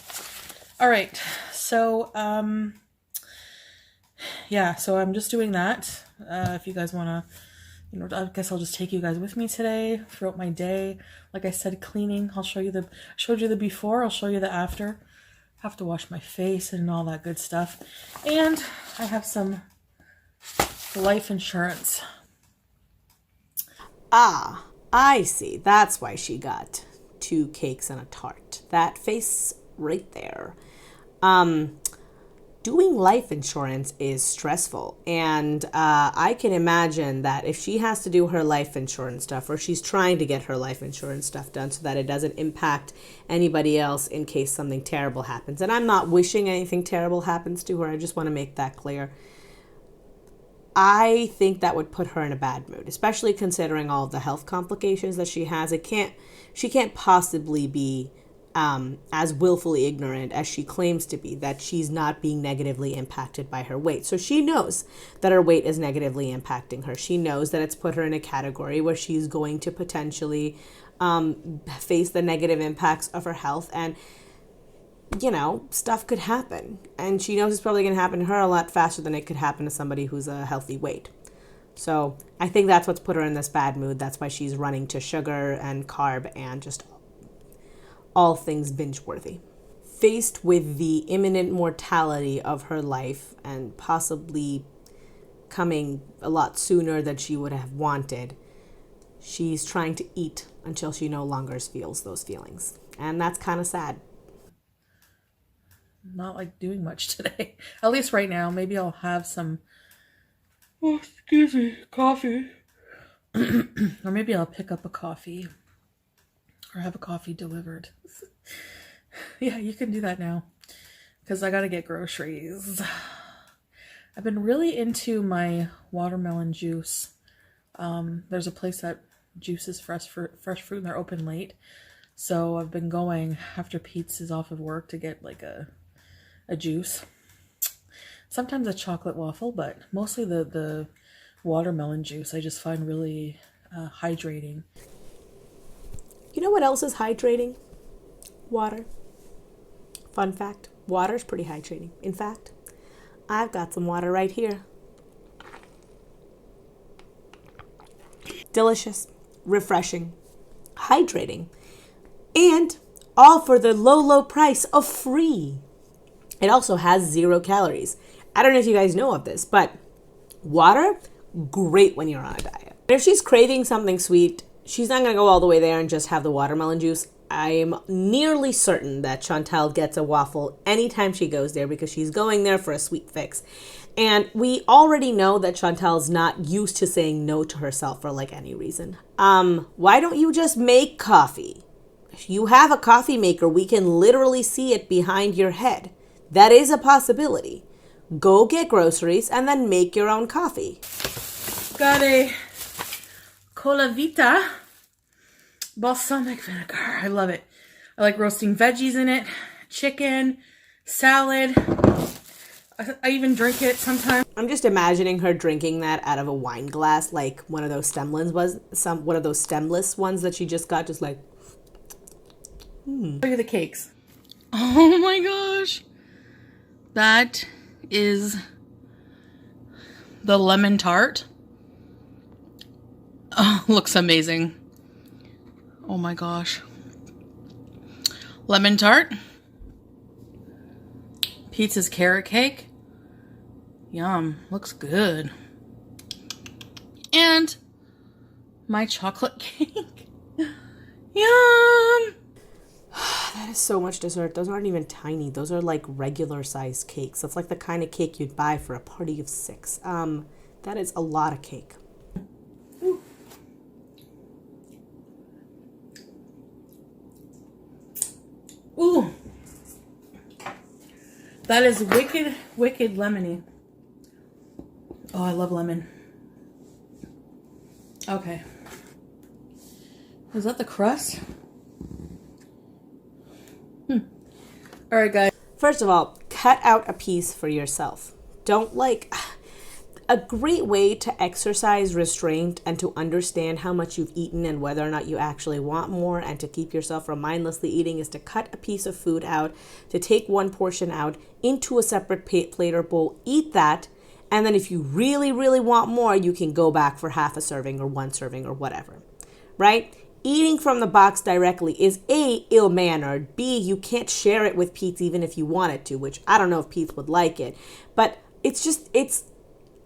All right. So, yeah, so I'm just doing that. If you guys want to, you know, I guess I'll just take you guys with me today throughout my day. Like I said, cleaning. I'll show you showed you the before. I'll show you the after. Have to wash my face and all that good stuff. And I have some life insurance. Ah, I see. That's why she got 2 cakes and a tart. That face right there. Doing life insurance is stressful, and I can imagine that if she has to do her life insurance stuff, or she's trying to get her life insurance stuff done so that it doesn't impact anybody else in case something terrible happens. And I'm not wishing anything terrible happens to her. I just want to make that clear. I think that would put her in a bad mood, especially considering all of the health complications that she has. She can't possibly be as willfully ignorant as she claims to be, that she's not being negatively impacted by her weight. So she knows that her weight is negatively impacting her. She knows that it's put her in a category where she's going to potentially face the negative impacts of her health, and you know, stuff could happen. And she knows it's probably going to happen to her a lot faster than it could happen to somebody who's a healthy weight. So I think that's what's put her in this bad mood. That's why she's running to sugar and carb and just all things binge-worthy. Faced with the imminent mortality of her life, and possibly coming a lot sooner than she would have wanted, she's trying to eat until she no longer feels those feelings. And that's kind of sad. Not like doing much today. At least right now. Maybe I'll have some, oh, excuse me, coffee. Or maybe I'll pick up a coffee. Or have a coffee delivered. Yeah, you can do that now. Because I gotta get groceries. I've been really into my watermelon juice. There's a place that juices fresh fruit and they're open late. So I've been going after Pete's is off of work to get like a juice. Sometimes a chocolate waffle, but mostly the watermelon juice I just find really hydrating. You know what else is hydrating? Water. Fun fact, water is pretty hydrating. In fact, I've got some water right here. Delicious, refreshing, hydrating, and all for the low, low price of free. It also has 0 calories. I don't know if you guys know of this, but water, great when you're on a diet. If she's craving something sweet, she's not going to go all the way there and just have the watermelon juice. I'm nearly certain that Chantal gets a waffle anytime she goes there because she's going there for a sweet fix. And we already know that Chantal's not used to saying no to herself for like any reason. Why don't you just make coffee? If you have a coffee maker, we can literally see it behind your head. That is a possibility. Go get groceries and then make your own coffee. Got a Cola Vita balsamic vinegar. I love it. I like roasting veggies in it, chicken, salad. I even drink it sometimes. I'm just imagining her drinking that out of a wine glass, like one of those stemless ones that she just got, just like. Look at the cakes. Oh my gosh. That is the lemon tart. Oh, looks amazing. Oh my gosh. Lemon tart. Pizza's carrot cake. Yum. Looks good. And my chocolate cake. Yum. That is so much dessert. Those aren't even tiny. Those are like regular sized cakes. That's like the kind of cake you'd buy for a party of 6. That is a lot of cake. Ooh. That is wicked, wicked lemony. Oh, I love lemon. Okay. Is that the crust? All right, guys. First of all, cut out a piece for yourself. Don't a great way to exercise restraint and to understand how much you've eaten and whether or not you actually want more and to keep yourself from mindlessly eating is to cut a piece of food out, to take one portion out into a separate plate or bowl, eat that, and then if you really, really want more, you can go back for half a serving or 1 serving or whatever, right? Eating from the box directly is A, ill-mannered, B, you can't share it with Pete even if you wanted to, which I don't know if Pete would like it, but it's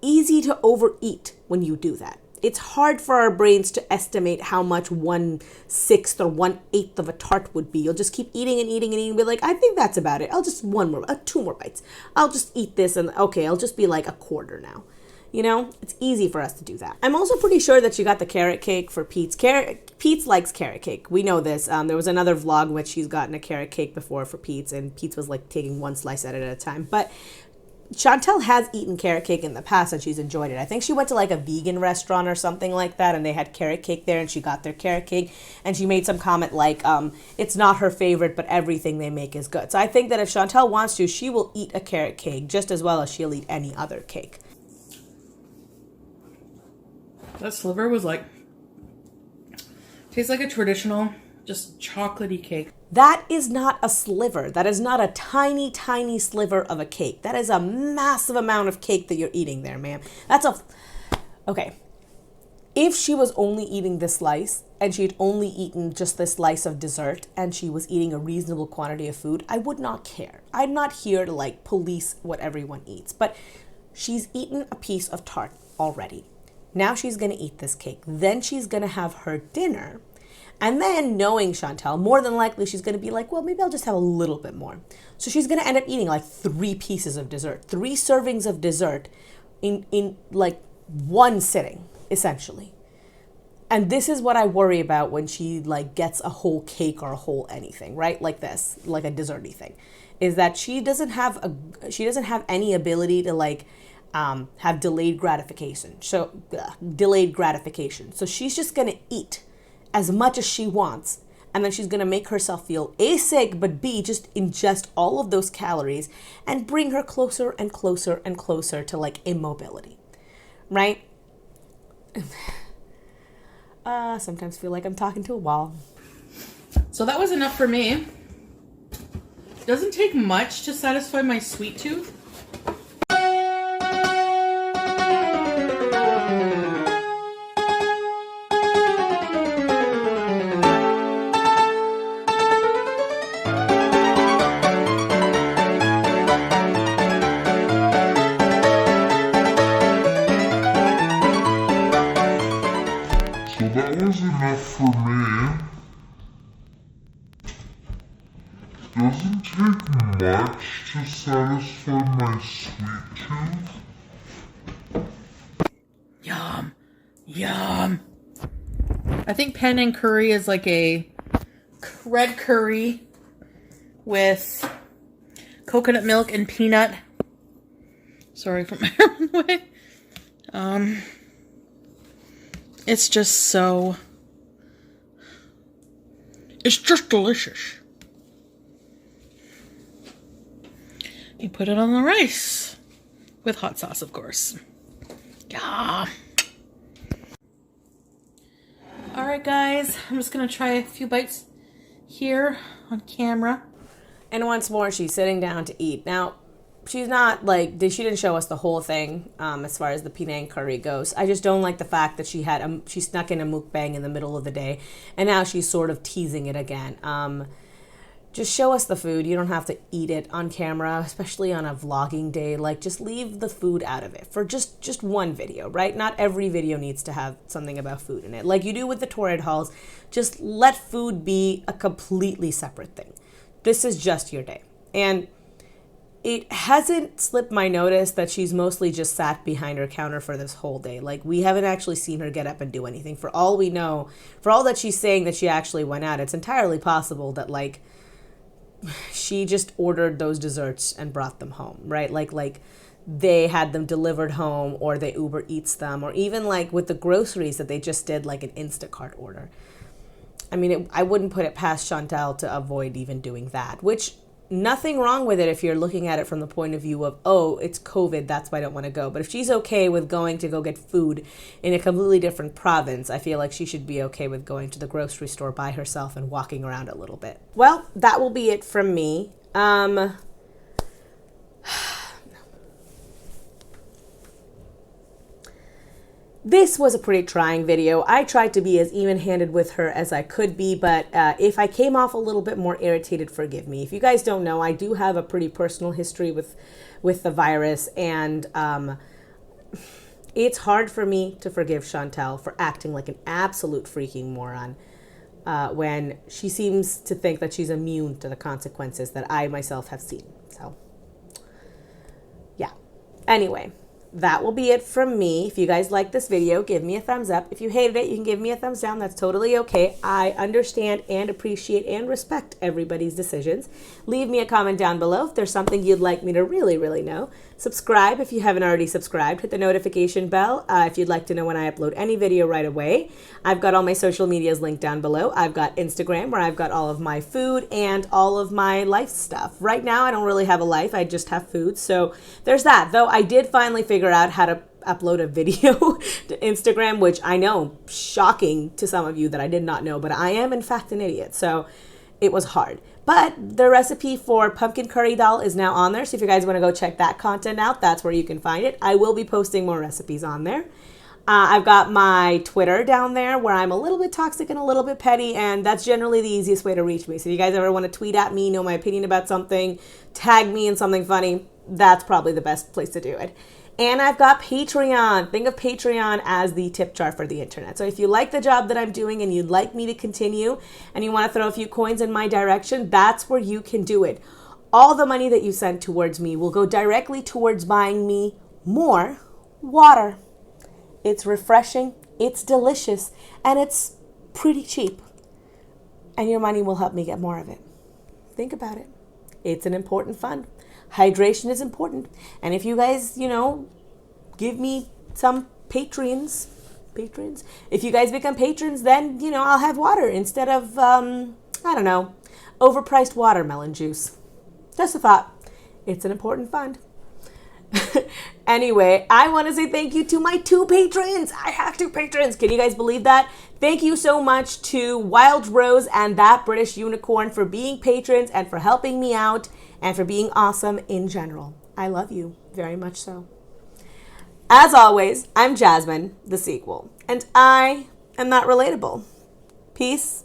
easy to overeat when you do that. It's hard for our brains to estimate how much 1/6 or 1/8 of a tart would be. You'll just keep eating and eating and eating and be like, I think that's about it. I'll just 2 more bites. I'll just eat this and okay, I'll just be like a quarter now. You know, it's easy for us to do that. I'm also pretty sure that you got the carrot cake for Pete's. Pete's likes carrot cake. We know this. There was another vlog in which she's gotten a carrot cake before for Pete's, and Pete's was like taking 1 slice at it at a time. But Chantal has eaten carrot cake in the past and she's enjoyed it. I think she went to like a vegan restaurant or something like that and they had carrot cake there and she got their carrot cake and she made some comment like, it's not her favorite, but everything they make is good. So I think that if Chantal wants to, she will eat a carrot cake just as well as she'll eat any other cake. That sliver was like, tastes like a traditional, just chocolatey cake. That is not a sliver. That is not a tiny, tiny sliver of a cake. That is a massive amount of cake that you're eating there, ma'am. Okay. If she was only eating this slice and she had only eaten just this slice of dessert and she was eating a reasonable quantity of food, I would not care. I'm not here to like police what everyone eats, but she's eaten a piece of tart already. Now she's going to eat this cake. Then she's going to have her dinner. And then, knowing Chantal, more than likely she's going to be like, well, maybe I'll just have a little bit more. So she's going to end up eating like 3 pieces of dessert, 3 servings of dessert in like 1 sitting, essentially. And this is what I worry about when she like gets a whole cake or a whole anything, right? Like this, like a desserty thing, is that she doesn't have any ability to like have delayed gratification. So she's just going to eat as much as she wants, and then she's going to make herself feel A, sick, but B, just ingest all of those calories and bring her closer and closer and closer to like immobility, right? Sometimes feel like I'm talking to a wall. So that was enough for me. Doesn't take much to satisfy my sweet tooth. That was enough for me. Doesn't take much to satisfy my sweet tooth. Yum. Yum. I think Panang curry is like a red curry with coconut milk and peanut. Sorry for my hair on the way. It's just so... It's just delicious. You put it on the rice. With hot sauce, of course. Yeah. Alright guys, I'm just going to try a few bites here on camera. And once more, she's sitting down to eat. Now, she's not like, she didn't show us the whole thing as far as the Penang curry goes. I just don't like the fact that she snuck in a mukbang in the middle of the day, and now she's sort of teasing it again. Just show us the food. You don't have to eat it on camera, especially on a vlogging day. Like, just leave the food out of it for just one video, right? Not every video needs to have something about food in it. Like you do with the Torrid hauls, just let food be a completely separate thing. This is just your day. And it hasn't slipped my notice that she's mostly just sat behind her counter for this whole day. Like, we haven't actually seen her get up and do anything. For all we know, for all that she's saying that she actually went out, it's entirely possible that, like, she just ordered those desserts and brought them home, right? Like they had them delivered home, or they Uber Eats them, or even like with the groceries that they just did like an Instacart order. I mean, I wouldn't put it past Chantal to avoid even doing that, which nothing wrong with it if you're looking at it from the point of view of, oh, it's COVID, that's why I don't want to go. But if she's okay with going to go get food in a completely different province, I feel like she should be okay with going to the grocery store by herself and walking around a little bit. Well, that will be it from me. This was a pretty trying video. I tried to be as even-handed with her as I could be, but if I came off a little bit more irritated, forgive me. If you guys don't know, I do have a pretty personal history with the virus, and it's hard for me to forgive Chantal for acting like an absolute freaking moron when she seems to think that she's immune to the consequences that I myself have seen. So, yeah. Anyway. That will be it from me. If you guys like this video, give me a thumbs up. If you hated it, you can give me a thumbs down. That's totally okay. I understand and appreciate and respect everybody's decisions. Leave me a comment down below if there's something you'd like me to really know. Subscribe if you haven't already subscribed. Hit the notification bell if you'd like to know when I upload any video right away. I've got all my social medias linked down below. I've got Instagram, where I've got all of my food and all of my life stuff. Right now, I don't really have a life. I just have food. So there's that. Though I did finally figure out how to upload a video to Instagram, which I know, shocking to some of you that I did not know, but I am in fact an idiot. So it was hard. But the recipe for pumpkin curry dal is now on there. So if you guys want to go check that content out, that's where you can find it. I will be posting more recipes on there. I've got my Twitter down there, where I'm a little bit toxic and a little bit petty, and that's generally the easiest way to reach me. So if you guys ever want to tweet at me, know my opinion about something, tag me in something funny, that's probably the best place to do it. And I've got Patreon. Think of Patreon as the tip jar for the internet. So if you like the job that I'm doing and you'd like me to continue and you want to throw a few coins in my direction, that's where you can do it. All the money that you send towards me will go directly towards buying me more water. It's refreshing, it's delicious, and it's pretty cheap. And your money will help me get more of it. Think about it. It's an important fund. Hydration is important. And if you guys, give me some patrons, if you guys become patrons, then, I'll have water instead of, overpriced watermelon juice. Just a thought. It's an important fund. Anyway, I want to say thank you to my 2 patrons. I have 2 patrons. Can you guys believe that? Thank you so much to Wild Rose and That British Unicorn for being patrons and for helping me out and for being awesome in general. I love you very much so. As always, I'm Jasmine, the sequel, and I am not relatable. Peace.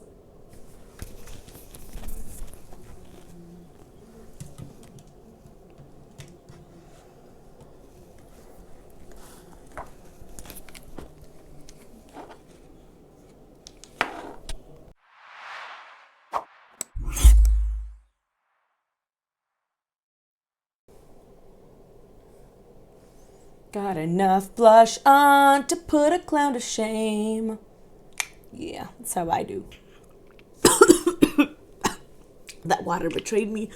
Got enough blush on to put a clown to shame. Yeah, that's how I do. That water betrayed me.